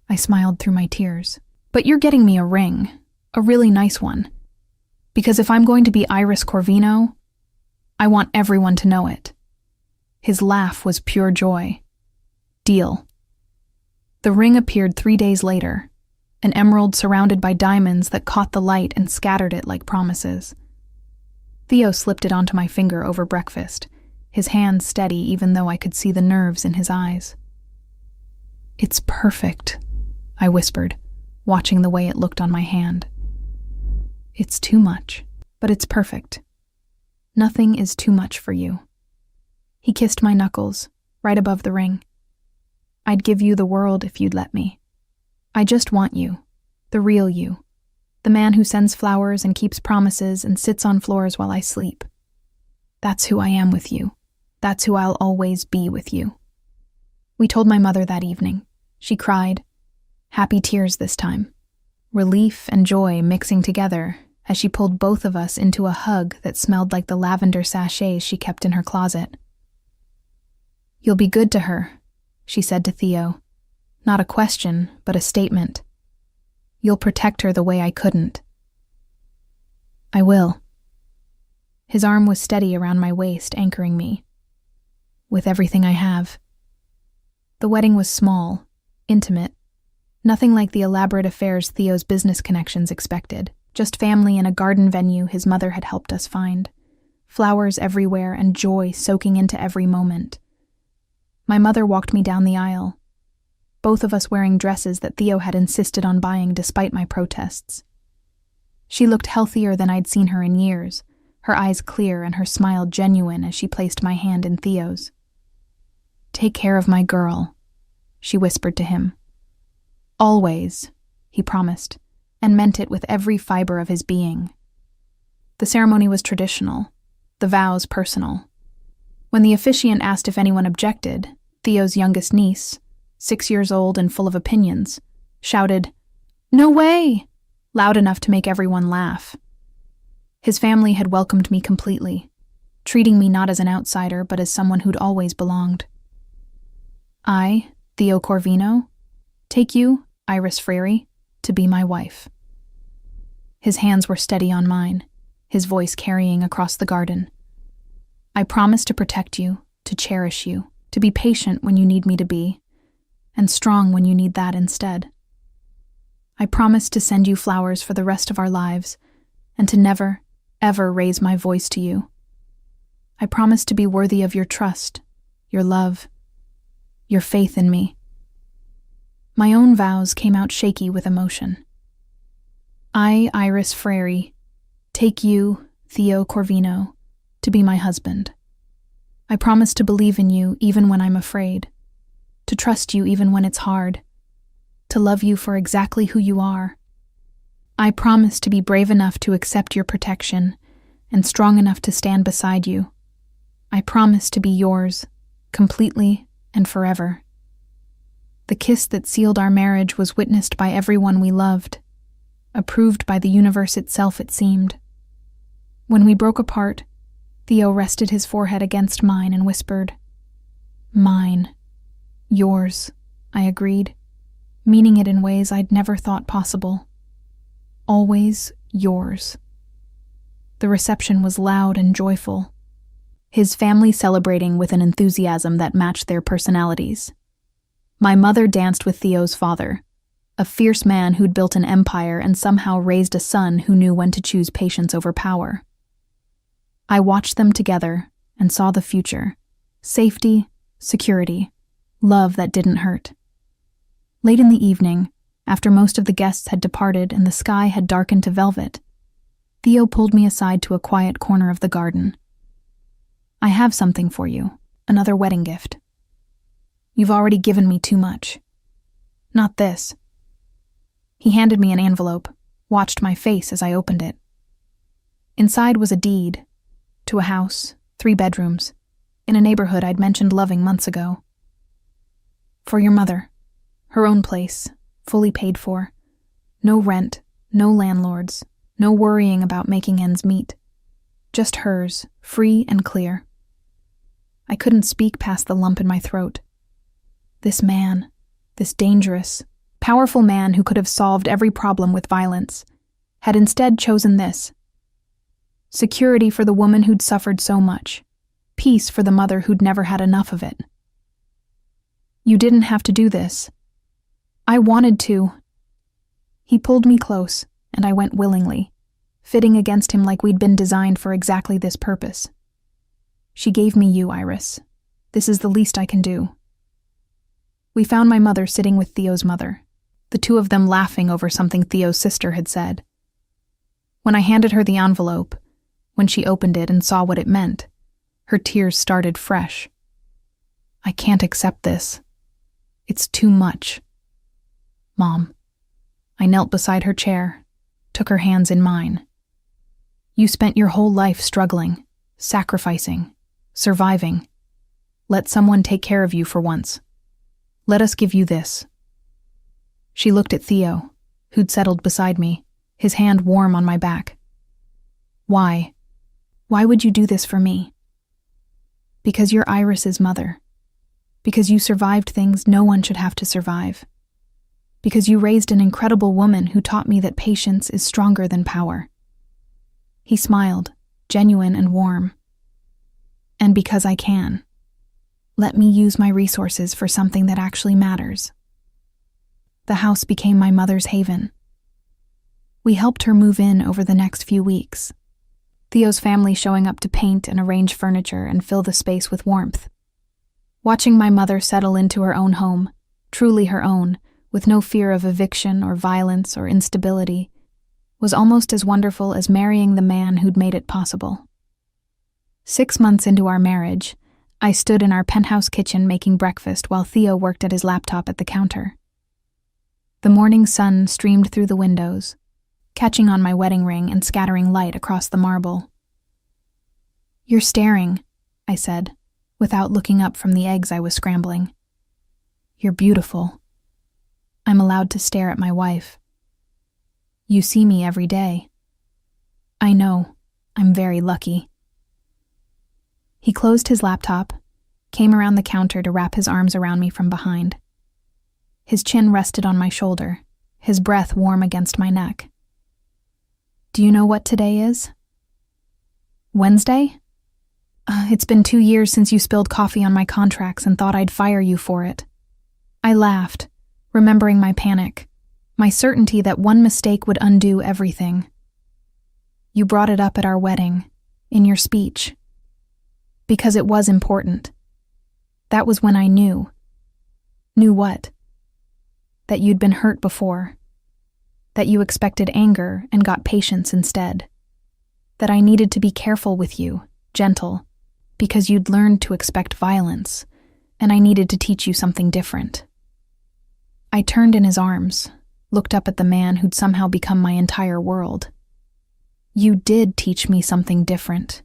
I smiled through my tears. But you're getting me a ring, a really nice one. Because if I'm going to be Iris Corvino, I want everyone to know it. His laugh was pure joy. Deal. The ring appeared 3 days later, an emerald surrounded by diamonds that caught the light and scattered it like promises. Theo slipped it onto my finger over breakfast, his hand steady even though I could see the nerves in his eyes. It's perfect, I whispered, watching the way it looked on my hand. It's too much, but it's perfect. Nothing is too much for you. He kissed my knuckles, right above the ring. I'd give you the world if you'd let me. I just want you, the real you, the man who sends flowers and keeps promises and sits on floors while I sleep. That's who I am with you. That's who I'll always be with you. We told my mother that evening. She cried. Happy tears this time. Relief and joy mixing together as she pulled both of us into a hug that smelled like the lavender sachets she kept in her closet. You'll be good to her, she said to Theo. Not a question, but a statement. You'll protect her the way I couldn't." "I will." His arm was steady around my waist, anchoring me. "With everything I have." The wedding was small, intimate, nothing like the elaborate affairs Theo's business connections expected, just family in a garden venue his mother had helped us find, flowers everywhere and joy soaking into every moment. My mother walked me down the aisle, both of us wearing dresses that Theo had insisted on buying despite my protests. She looked healthier than I'd seen her in years, her eyes clear and her smile genuine as she placed my hand in Theo's. "Take care of my girl," she whispered to him. "Always," he promised, and meant it with every fiber of his being. The ceremony was traditional, the vows personal. When the officiant asked if anyone objected, Theo's youngest niece, 6 years old and full of opinions, shouted, "No way!" loud enough to make everyone laugh. His family had welcomed me completely, treating me not as an outsider but as someone who'd always belonged. "I, Theo Corvino, take you, Iris Frary, to be my wife." His hands were steady on mine, his voice carrying across the garden. "I promise to protect you, to cherish you, to be patient when you need me to be, and strong when you need that instead. I promise to send you flowers for the rest of our lives, and to never, ever raise my voice to you. I promise to be worthy of your trust, your love, your faith in me." My own vows came out shaky with emotion. "I, Iris Frary, take you, Theo Corvino, to be my husband. I promise to believe in you even when I'm afraid, to trust you even when it's hard, to love you for exactly who you are. I promise to be brave enough to accept your protection and strong enough to stand beside you. I promise to be yours, completely and forever." The kiss that sealed our marriage was witnessed by everyone we loved, approved by the universe itself, it seemed. When we broke apart, Theo rested his forehead against mine and whispered, "Mine. Yours," I agreed, meaning it in ways I'd never thought possible. "Always yours." The reception was loud and joyful, his family celebrating with an enthusiasm that matched their personalities. My mother danced with Theo's father, a fierce man who'd built an empire and somehow raised a son who knew when to choose patience over power. I watched them together and saw the future: safety, security, love that didn't hurt. Late in the evening, after most of the guests had departed and the sky had darkened to velvet, Theo pulled me aside to a quiet corner of the garden. "I have something for you, another wedding gift. You've already given me too much. Not this." He handed me an envelope, watched my face as I opened it. Inside was a deed to a house, 3 bedrooms, in a neighborhood I'd mentioned loving months ago. "For your mother, her own place, fully paid for. No rent, no landlords, no worrying about making ends meet. Just hers, free and clear." I couldn't speak past the lump in my throat. This man, this dangerous, powerful man who could have solved every problem with violence, had instead chosen this: security for the woman who'd suffered so much, peace for the mother who'd never had enough of it. "You didn't have to do this. I wanted to." He pulled me close, and I went willingly, fitting against him like we'd been designed for exactly this purpose. "She gave me you, Iris. This is the least I can do." We found my mother sitting with Theo's mother, the two of them laughing over something Theo's sister had said. When I handed her the envelope, when she opened it and saw what it meant, her tears started fresh. "I can't accept this. It's too much. Mom." I knelt beside her chair, took her hands in mine. "You spent your whole life struggling, sacrificing, surviving. Let someone take care of you for once. Let us give you this." She looked at Theo, who'd settled beside me, his hand warm on my back. "Why? Why would you do this for me?" "Because you're Iris's mother. Because you survived things no one should have to survive. Because you raised an incredible woman who taught me that patience is stronger than power." He smiled, genuine and warm. "And because I can. Let me use my resources for something that actually matters." The house became my mother's haven. We helped her move in over the next few weeks, Theo's family showing up to paint and arrange furniture and fill the space with warmth. Watching my mother settle into her own home, truly her own, with no fear of eviction or violence or instability, was almost as wonderful as marrying the man who'd made it possible. 6 months into our marriage, I stood in our penthouse kitchen making breakfast while Theo worked at his laptop at the counter. The morning sun streamed through the windows, catching on my wedding ring and scattering light across the marble. "You're staring," I said, without looking up from the eggs I was scrambling. "You're beautiful." I'm allowed to stare at my wife. "You see me every day." "I know. I'm very lucky." He closed his laptop, came around the counter to wrap his arms around me from behind. His chin rested on my shoulder, his breath warm against my neck. "Do you know what today is?" "Wednesday? It's been 2 years since you spilled coffee on my contracts and thought I'd fire you for it." I laughed, remembering my panic, my certainty that one mistake would undo everything. "You brought it up at our wedding, in your speech. Because it was important. That was when I knew." "Knew what?" "That you'd been hurt before. That you expected anger and got patience instead. That I needed to be careful with you, gentle, because you'd learned to expect violence, and I needed to teach you something different." I turned in his arms, looked up at the man who'd somehow become my entire world. "You did teach me something different.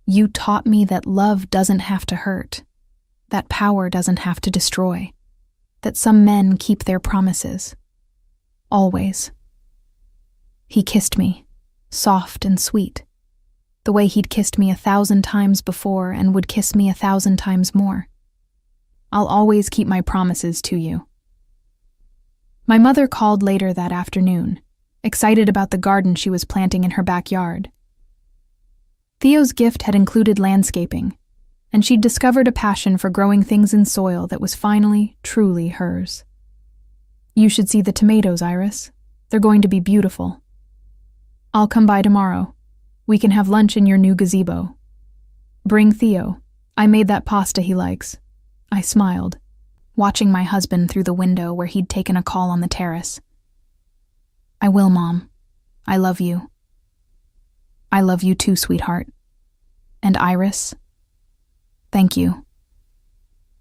You taught me that love doesn't have to hurt, that power doesn't have to destroy, that some men keep their promises. Always." He kissed me, soft and sweet, the way he'd kissed me 1,000 times before and would kiss me 1,000 times more. "I'll always keep my promises to you." My mother called later that afternoon, excited about the garden she was planting in her backyard. Theo's gift had included landscaping, and she'd discovered a passion for growing things in soil that was finally, truly hers. "You should see the tomatoes, Iris. They're going to be beautiful." "I'll come by tomorrow. We can have lunch in your new gazebo." "Bring Theo. I made that pasta he likes." I smiled, watching my husband through the window where he'd taken a call on the terrace. "I will, Mom. I love you." "I love you too, sweetheart. And Iris, thank you."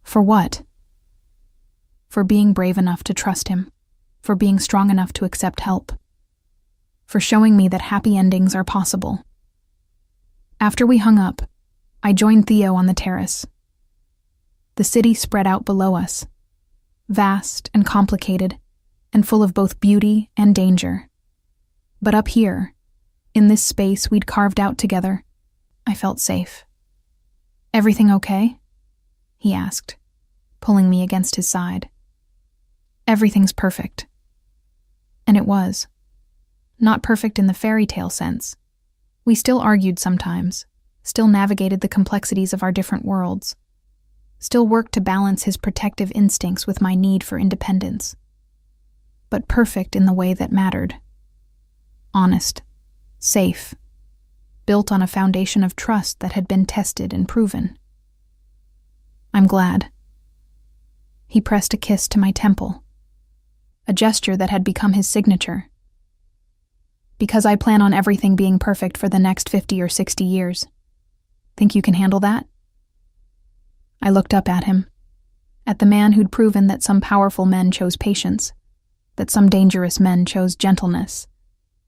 "For what?" "For being brave enough to trust him, for being strong enough to accept help, for showing me that happy endings are possible." After we hung up, I joined Theo on the terrace. The city spread out below us, vast and complicated, and full of both beauty and danger. But up here, in this space we'd carved out together, I felt safe. "Everything okay?" he asked, pulling me against his side. "Everything's perfect." And it was. Not perfect in the fairy tale sense. We still argued sometimes, still navigated the complexities of our different worlds, still worked to balance his protective instincts with my need for independence. But perfect in the way that mattered. Honest, safe, built on a foundation of trust that had been tested and proven. "I'm glad." He pressed a kiss to my temple, a gesture that had become his signature. "Because I plan on everything being perfect for the next 50 or 60 years. Think you can handle that?" I looked up at him, at the man who'd proven that some powerful men chose patience, that some dangerous men chose gentleness,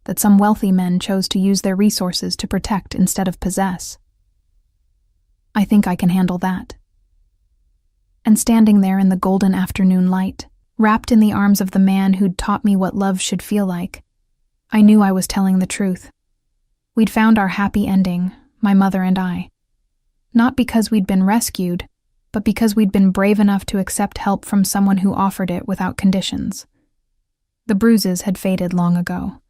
that some wealthy men chose to use their resources to protect instead of possess. "I think I can handle that." And standing there in the golden afternoon light, wrapped in the arms of the man who'd taught me what love should feel like, I knew I was telling the truth. We'd found our happy ending, my mother and I. Not because we'd been rescued, but because we'd been brave enough to accept help from someone who offered it without conditions. The bruises had faded long ago,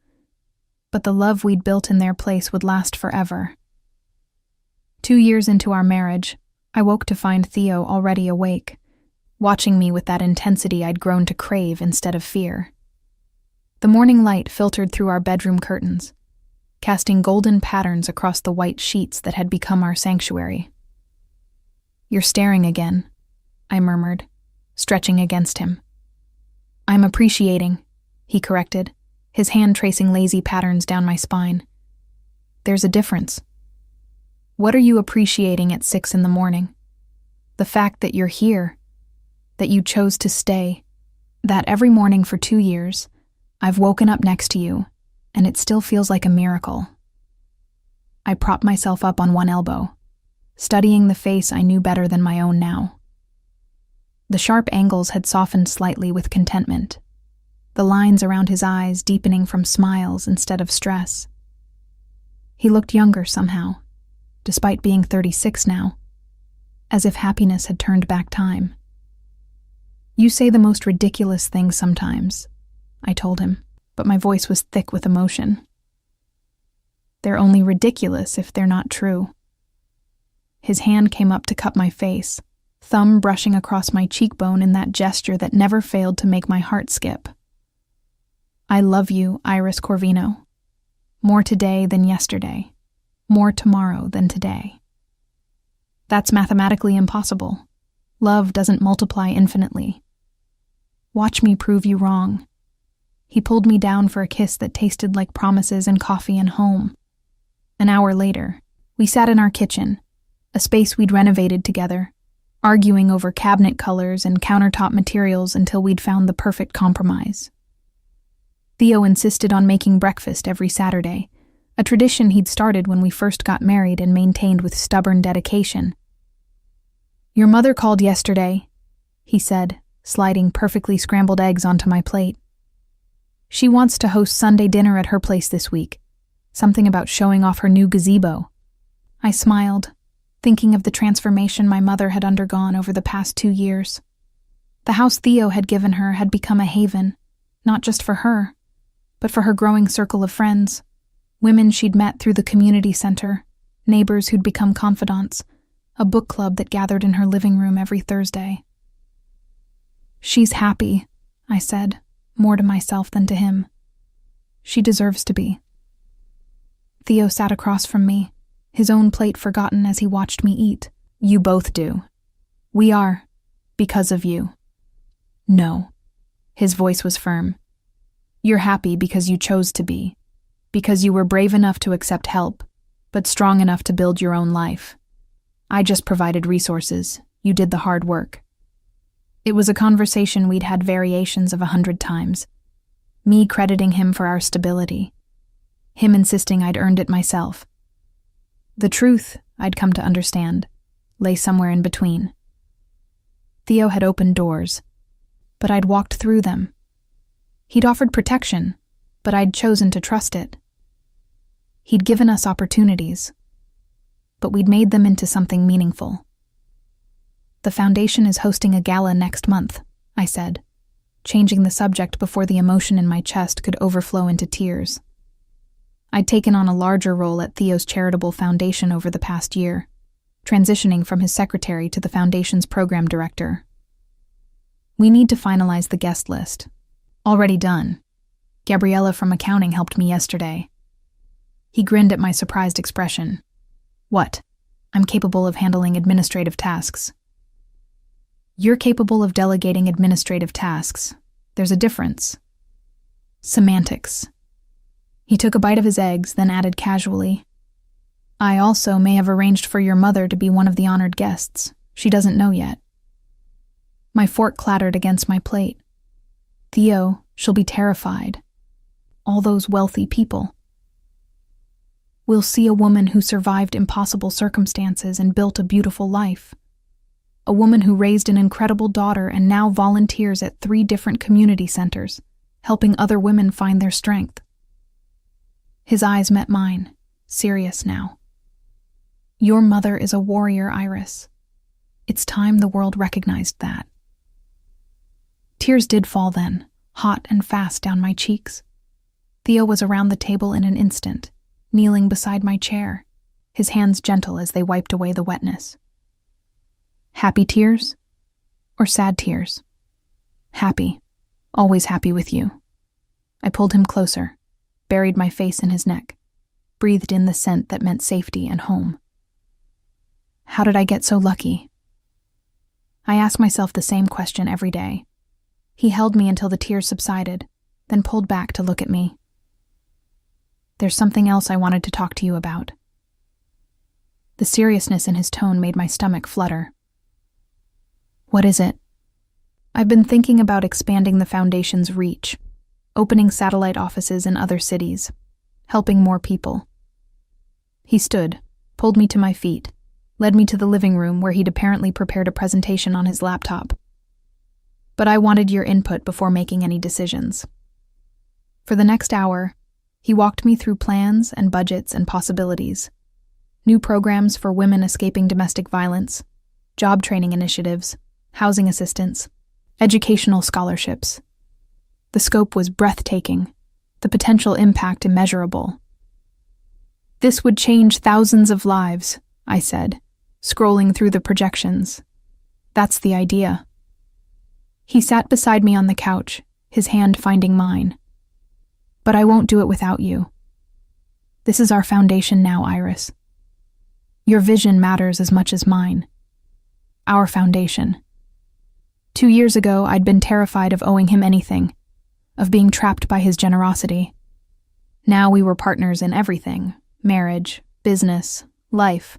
but the love we'd built in their place would last forever. 2 years into our marriage, I woke to find Theo already awake, watching me with that intensity I'd grown to crave instead of fear. The morning light filtered through our bedroom curtains, casting golden patterns across the white sheets that had become our sanctuary. "You're staring again," I murmured, stretching against him. "I'm appreciating," he corrected, his hand tracing lazy patterns down my spine. "There's a difference." "What are you appreciating at 6 in the morning? The fact that you're here, that you chose to stay, that every morning for 2 years, I've woken up next to you, and it still feels like a miracle." I propped myself up on one elbow, studying the face I knew better than my own now. The sharp angles had softened slightly with contentment, the lines around his eyes deepening from smiles instead of stress. He looked younger somehow, despite being 36 now, as if happiness had turned back time. "You say the most ridiculous things sometimes," I told him, but my voice was thick with emotion. "They're only ridiculous if they're not true." His hand came up to cup my face, thumb brushing across my cheekbone in that gesture that never failed to make my heart skip. "I love you, Iris Corvino. More today than yesterday. More tomorrow than today." "That's mathematically impossible. Love doesn't multiply infinitely." "Watch me prove you wrong." He pulled me down for a kiss that tasted like promises and coffee and home. An hour later, we sat in our kitchen, a space we'd renovated together, arguing over cabinet colors and countertop materials until we'd found the perfect compromise. Theo insisted on making breakfast every Saturday, a tradition he'd started when we first got married and maintained with stubborn dedication. "Your mother called yesterday," he said, sliding perfectly scrambled eggs onto my plate. "She wants to host Sunday dinner at her place this week, something about showing off her new gazebo." I smiled, thinking of the transformation my mother had undergone over the past 2 years. The house Theo had given her had become a haven, not just for her, but for her growing circle of friends, women she'd met through the community center, neighbors who'd become confidants, a book club that gathered in her living room every Thursday. "She's happy," I said, more to myself than to him. "She deserves to be." Theo sat across from me, his own plate forgotten as he watched me eat. "You both do. We are, because of you." "No." His voice was firm. "You're happy because you chose to be, because you were brave enough to accept help, but strong enough to build your own life. I just provided resources. You did the hard work." It was a conversation we'd had variations of 100 times, me crediting him for our stability, him insisting I'd earned it myself. The truth, I'd come to understand, lay somewhere in between. Theo had opened doors, but I'd walked through them. He'd offered protection, but I'd chosen to trust it. He'd given us opportunities, but we'd made them into something meaningful. "The foundation is hosting a gala next month," I said, changing the subject before the emotion in my chest could overflow into tears. I'd taken on a larger role at Theo's charitable foundation over the past year, transitioning from his secretary to the foundation's program director. "We need to finalize the guest list." "Already done. Gabriella from accounting helped me yesterday." He grinned at my surprised expression. "What? I'm capable of handling administrative tasks." "You're capable of delegating administrative tasks. There's a difference." "Semantics." He took a bite of his eggs, then added casually, "I also may have arranged for your mother to be one of the honored guests. She doesn't know yet." My fork clattered against my plate. "Theo, she'll be terrified. All those wealthy people. We'll see a woman who survived impossible circumstances and built a beautiful life. A woman who raised an incredible daughter and now volunteers at 3 different community centers, helping other women find their strength." His eyes met mine, serious now. "Your mother is a warrior, Iris. It's time the world recognized that." Tears did fall then, hot and fast down my cheeks. Theo was around the table in an instant, kneeling beside my chair, his hands gentle as they wiped away the wetness. Happy tears? Or sad tears? Happy. Always happy with you. I pulled him closer, buried my face in his neck, breathed in the scent that meant safety and home. How did I get so lucky? I ask myself the same question every day. He held me until the tears subsided, then pulled back to look at me. There's something else I wanted to talk to you about. The seriousness in his tone made my stomach flutter. What is it? I've been thinking about expanding the Foundation's reach, opening satellite offices in other cities, helping more people. He stood, pulled me to my feet, led me to the living room where he'd apparently prepared a presentation on his laptop. But I wanted your input before making any decisions. For the next hour, he walked me through plans and budgets and possibilities. New programs for women escaping domestic violence, job training initiatives, housing assistance, educational scholarships. The scope was breathtaking, the potential impact immeasurable. This would change thousands of lives, I said, scrolling through the projections. That's the idea. He sat beside me on the couch, his hand finding mine. But I won't do it without you. This is our foundation now, Iris. Your vision matters as much as mine. Our foundation. 2 years ago, I'd been terrified of owing him anything, of being trapped by his generosity. Now we were partners in everything: marriage, business, life.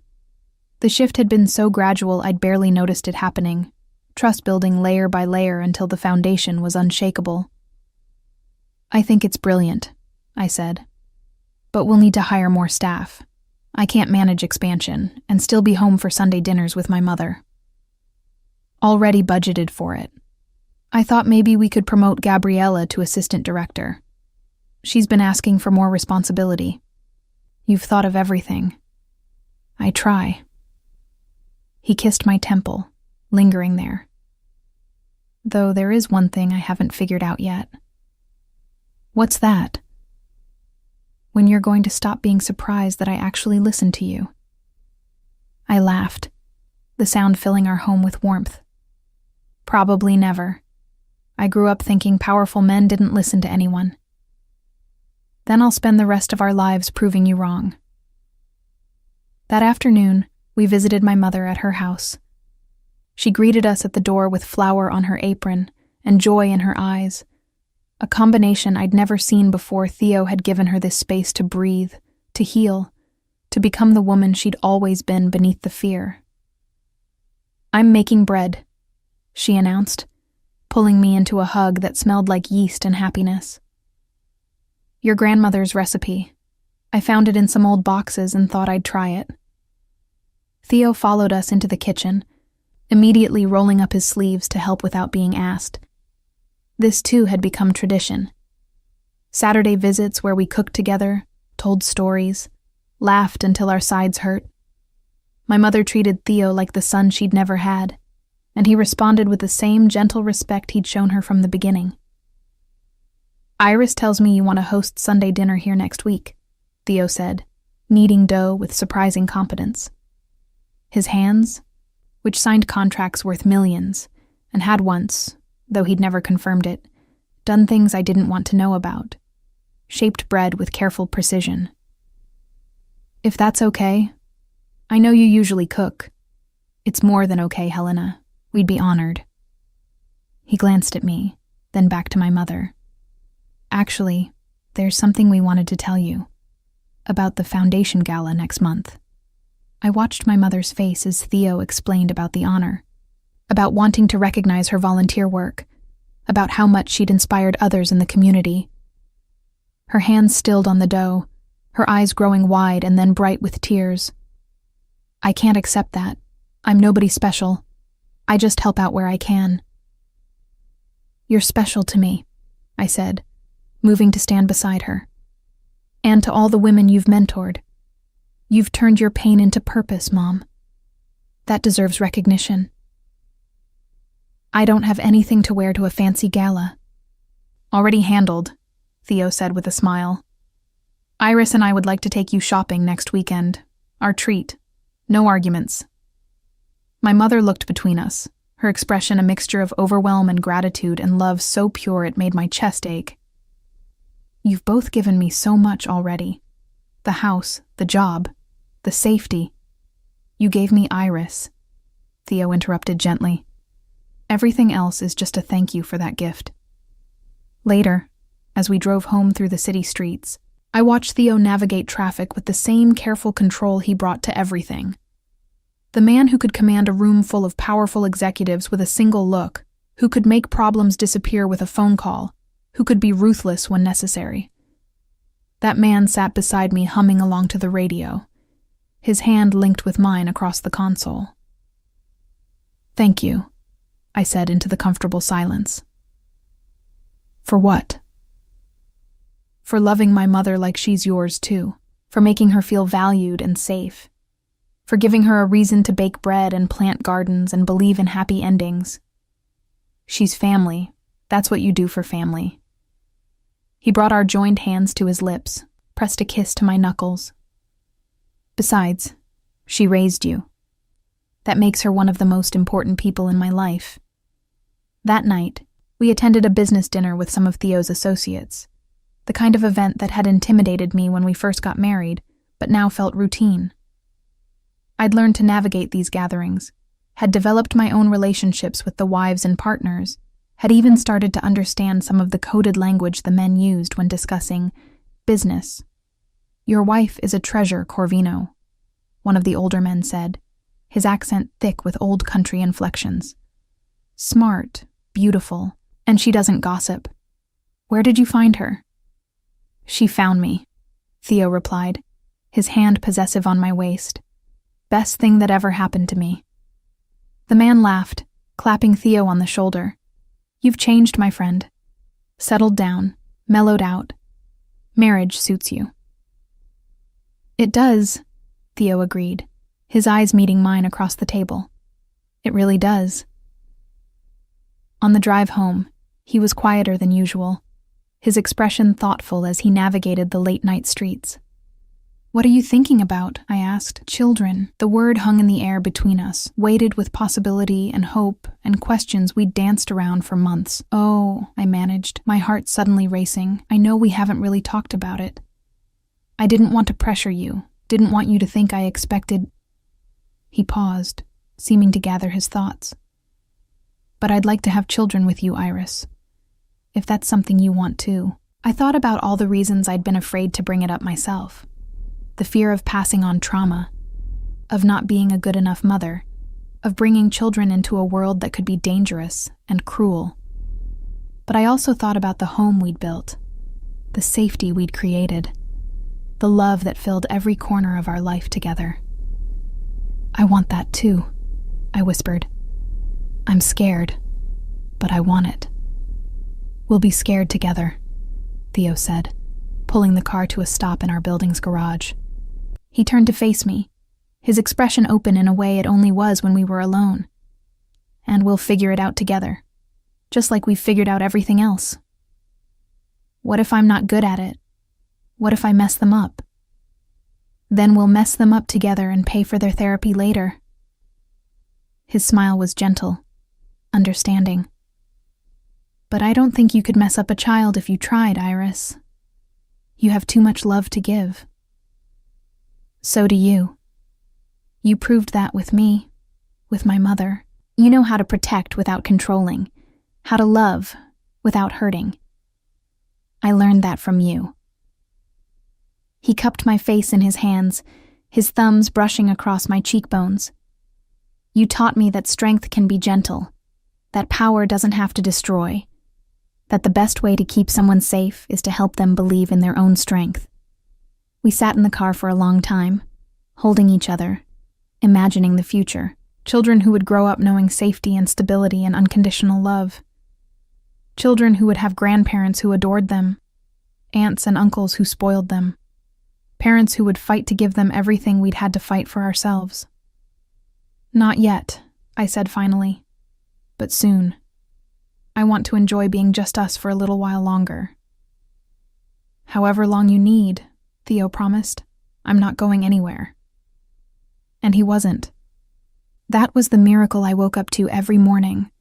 The shift had been so gradual I'd barely noticed it happening, trust building layer by layer until the foundation was unshakable. I think it's brilliant, I said. But we'll need to hire more staff. I can't manage expansion and still be home for Sunday dinners with my mother. Already budgeted for it. I thought maybe we could promote Gabriella to assistant director. She's been asking for more responsibility. You've thought of everything. I try. He kissed my temple, lingering there. Though there is one thing I haven't figured out yet. What's that? When you're going to stop being surprised that I actually listen to you. I laughed, the sound filling our home with warmth. Probably never. I grew up thinking powerful men didn't listen to anyone. Then I'll spend the rest of our lives proving you wrong. That afternoon, we visited my mother at her house. She greeted us at the door with flour on her apron and joy in her eyes, a combination I'd never seen before. Theo had given her this space to breathe, to heal, to become the woman she'd always been beneath the fear. I'm making bread, she announced, pulling me into a hug that smelled like yeast and happiness. Your grandmother's recipe. I found it in some old boxes and thought I'd try it. Theo followed us into the kitchen, immediately rolling up his sleeves to help without being asked. This too had become tradition. Saturday visits where we cooked together, told stories, laughed until our sides hurt. My mother treated Theo like the son she'd never had, and he responded with the same gentle respect he'd shown her from the beginning. Iris tells me you want to host Sunday dinner here next week, Theo said, kneading dough with surprising competence. His hands, which signed contracts worth millions, and had once, though he'd never confirmed it, done things I didn't want to know about, shaped bread with careful precision. If that's okay, I know you usually cook. It's more than okay, Helena. We'd be honored. He glanced at me, then back to my mother. Actually, there's something we wanted to tell you. About the Foundation Gala next month. I watched my mother's face as Theo explained about the honor, about wanting to recognize her volunteer work, about how much she'd inspired others in the community. Her hands stilled on the dough, her eyes growing wide and then bright with tears. I can't accept that. I'm nobody special. I just help out where I can. You're special to me, I said, moving to stand beside her. And to all the women you've mentored. You've turned your pain into purpose, Mom. That deserves recognition. I don't have anything to wear to a fancy gala. Already handled, Theo said with a smile. Iris and I would like to take you shopping next weekend. Our treat. No arguments. My mother looked between us, her expression a mixture of overwhelm and gratitude and love so pure it made my chest ache. You've both given me so much already. The house, the job, the safety. You gave me Iris, Theo interrupted gently. Everything else is just a thank you for that gift. Later, as we drove home through the city streets, I watched Theo navigate traffic with the same careful control he brought to everything. The man who could command a room full of powerful executives with a single look, who could make problems disappear with a phone call, who could be ruthless when necessary. That man sat beside me humming along to the radio, his hand linked with mine across the console. Thank you, I said into the comfortable silence. For what? For loving my mother like she's yours too, for making her feel valued and safe, for giving her a reason to bake bread and plant gardens and believe in happy endings. She's family. That's what you do for family. He brought our joined hands to his lips, pressed a kiss to my knuckles. Besides, she raised you. That makes her one of the most important people in my life. That night, we attended a business dinner with some of Theo's associates, the kind of event that had intimidated me when we first got married, but now felt routine. I'd learned to navigate these gatherings, had developed my own relationships with the wives and partners, had even started to understand some of the coded language the men used when discussing business. Your wife is a treasure, Corvino, one of the older men said, his accent thick with old country inflections. Smart, beautiful, and she doesn't gossip. Where did you find her? She found me, Theo replied, his hand possessive on my waist. Best thing that ever happened to me. The man laughed, clapping Theo on the shoulder. You've changed, my friend. Settled down, mellowed out. Marriage suits you. It does, Theo agreed, his eyes meeting mine across the table. It really does. On the drive home, he was quieter than usual, his expression thoughtful as he navigated the late-night streets. What are you thinking about? I asked. Children. The word hung in the air between us, weighted with possibility and hope and questions we'd danced around for months. Oh, I managed, my heart suddenly racing. I know we haven't really talked about it. I didn't want to pressure you, didn't want you to think I expected... He paused, seeming to gather his thoughts. But I'd like to have children with you, Iris. If that's something you want too. I thought about all the reasons I'd been afraid to bring it up myself. The fear of passing on trauma, of not being a good enough mother, of bringing children into a world that could be dangerous and cruel. But I also thought about the home we'd built, the safety we'd created, the love that filled every corner of our life together. I want that too, I whispered. I'm scared, but I want it. We'll be scared together, Theo said, pulling the car to a stop in our building's garage. He turned to face me, his expression open in a way it only was when we were alone. And we'll figure it out together, just like we've figured out everything else. What if I'm not good at it? What if I mess them up? Then we'll mess them up together and pay for their therapy later. His smile was gentle, understanding. But I don't think you could mess up a child if you tried, Iris. You have too much love to give. So do you. You proved that with me, with my mother. You know how to protect without controlling, how to love without hurting. I learned that from you. He cupped my face in his hands, his thumbs brushing across my cheekbones. You taught me that strength can be gentle, that power doesn't have to destroy, that the best way to keep someone safe is to help them believe in their own strength. We sat in the car for a long time, holding each other, imagining the future, children who would grow up knowing safety and stability and unconditional love. Children who would have grandparents who adored them, aunts and uncles who spoiled them, parents who would fight to give them everything we'd had to fight for ourselves. Not yet, I said finally, but soon. I want to enjoy being just us for a little while longer." "However long you need," Theo promised. "I'm not going anywhere." And he wasn't. That was the miracle I woke up to every morning.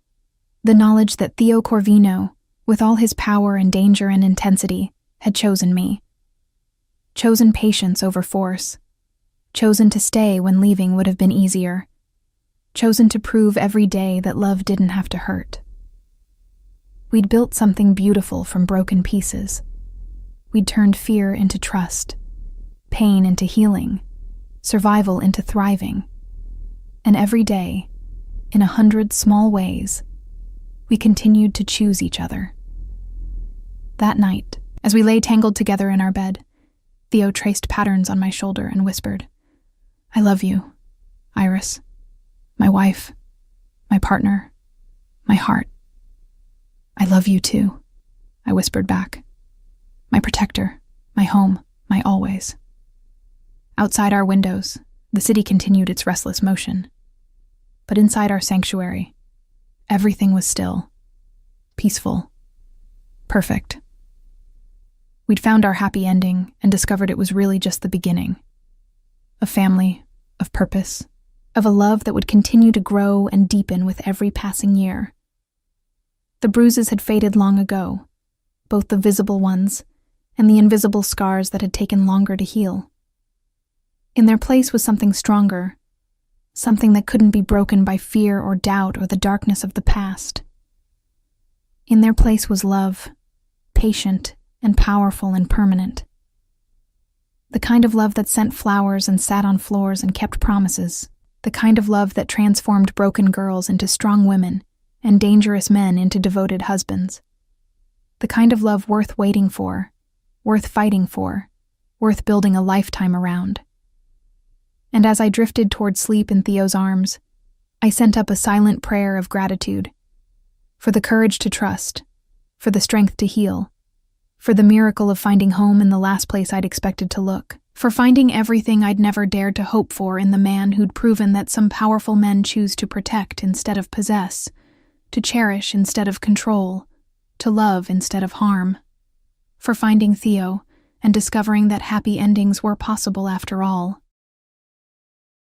The knowledge that Theo Corvino, with all his power and danger and intensity, had chosen me. Chosen patience over force. Chosen to stay when leaving would have been easier. Chosen to prove every day that love didn't have to hurt. We'd built something beautiful from broken pieces. We'd turned fear into trust, pain into healing, survival into thriving. And every day, in 100 small ways, we continued to choose each other. That night, as we lay tangled together in our bed, Theo traced patterns on my shoulder and whispered, "I love you, Iris, my wife, my partner, my heart." "I love you too," I whispered back. "My protector, my home, my always." Outside our windows, the city continued its restless motion. But inside our sanctuary, everything was still, peaceful, perfect. We'd found our happy ending and discovered it was really just the beginning. A family, of purpose, of a love that would continue to grow and deepen with every passing year. The bruises had faded long ago, both the visible ones and the invisible scars that had taken longer to heal. In their place was something stronger, something that couldn't be broken by fear or doubt or the darkness of the past. In their place was love, patient and powerful and permanent. The kind of love that sent flowers and sat on floors and kept promises. The kind of love that transformed broken girls into strong women and dangerous men into devoted husbands. The kind of love worth waiting for, worth fighting for, worth building a lifetime around. And as I drifted toward sleep in Theo's arms, I sent up a silent prayer of gratitude for the courage to trust, for the strength to heal, for the miracle of finding home in the last place I'd expected to look, for finding everything I'd never dared to hope for in the man who'd proven that some powerful men choose to protect instead of possess, to cherish instead of control, to love instead of harm, for finding Theo and discovering that happy endings were possible after all.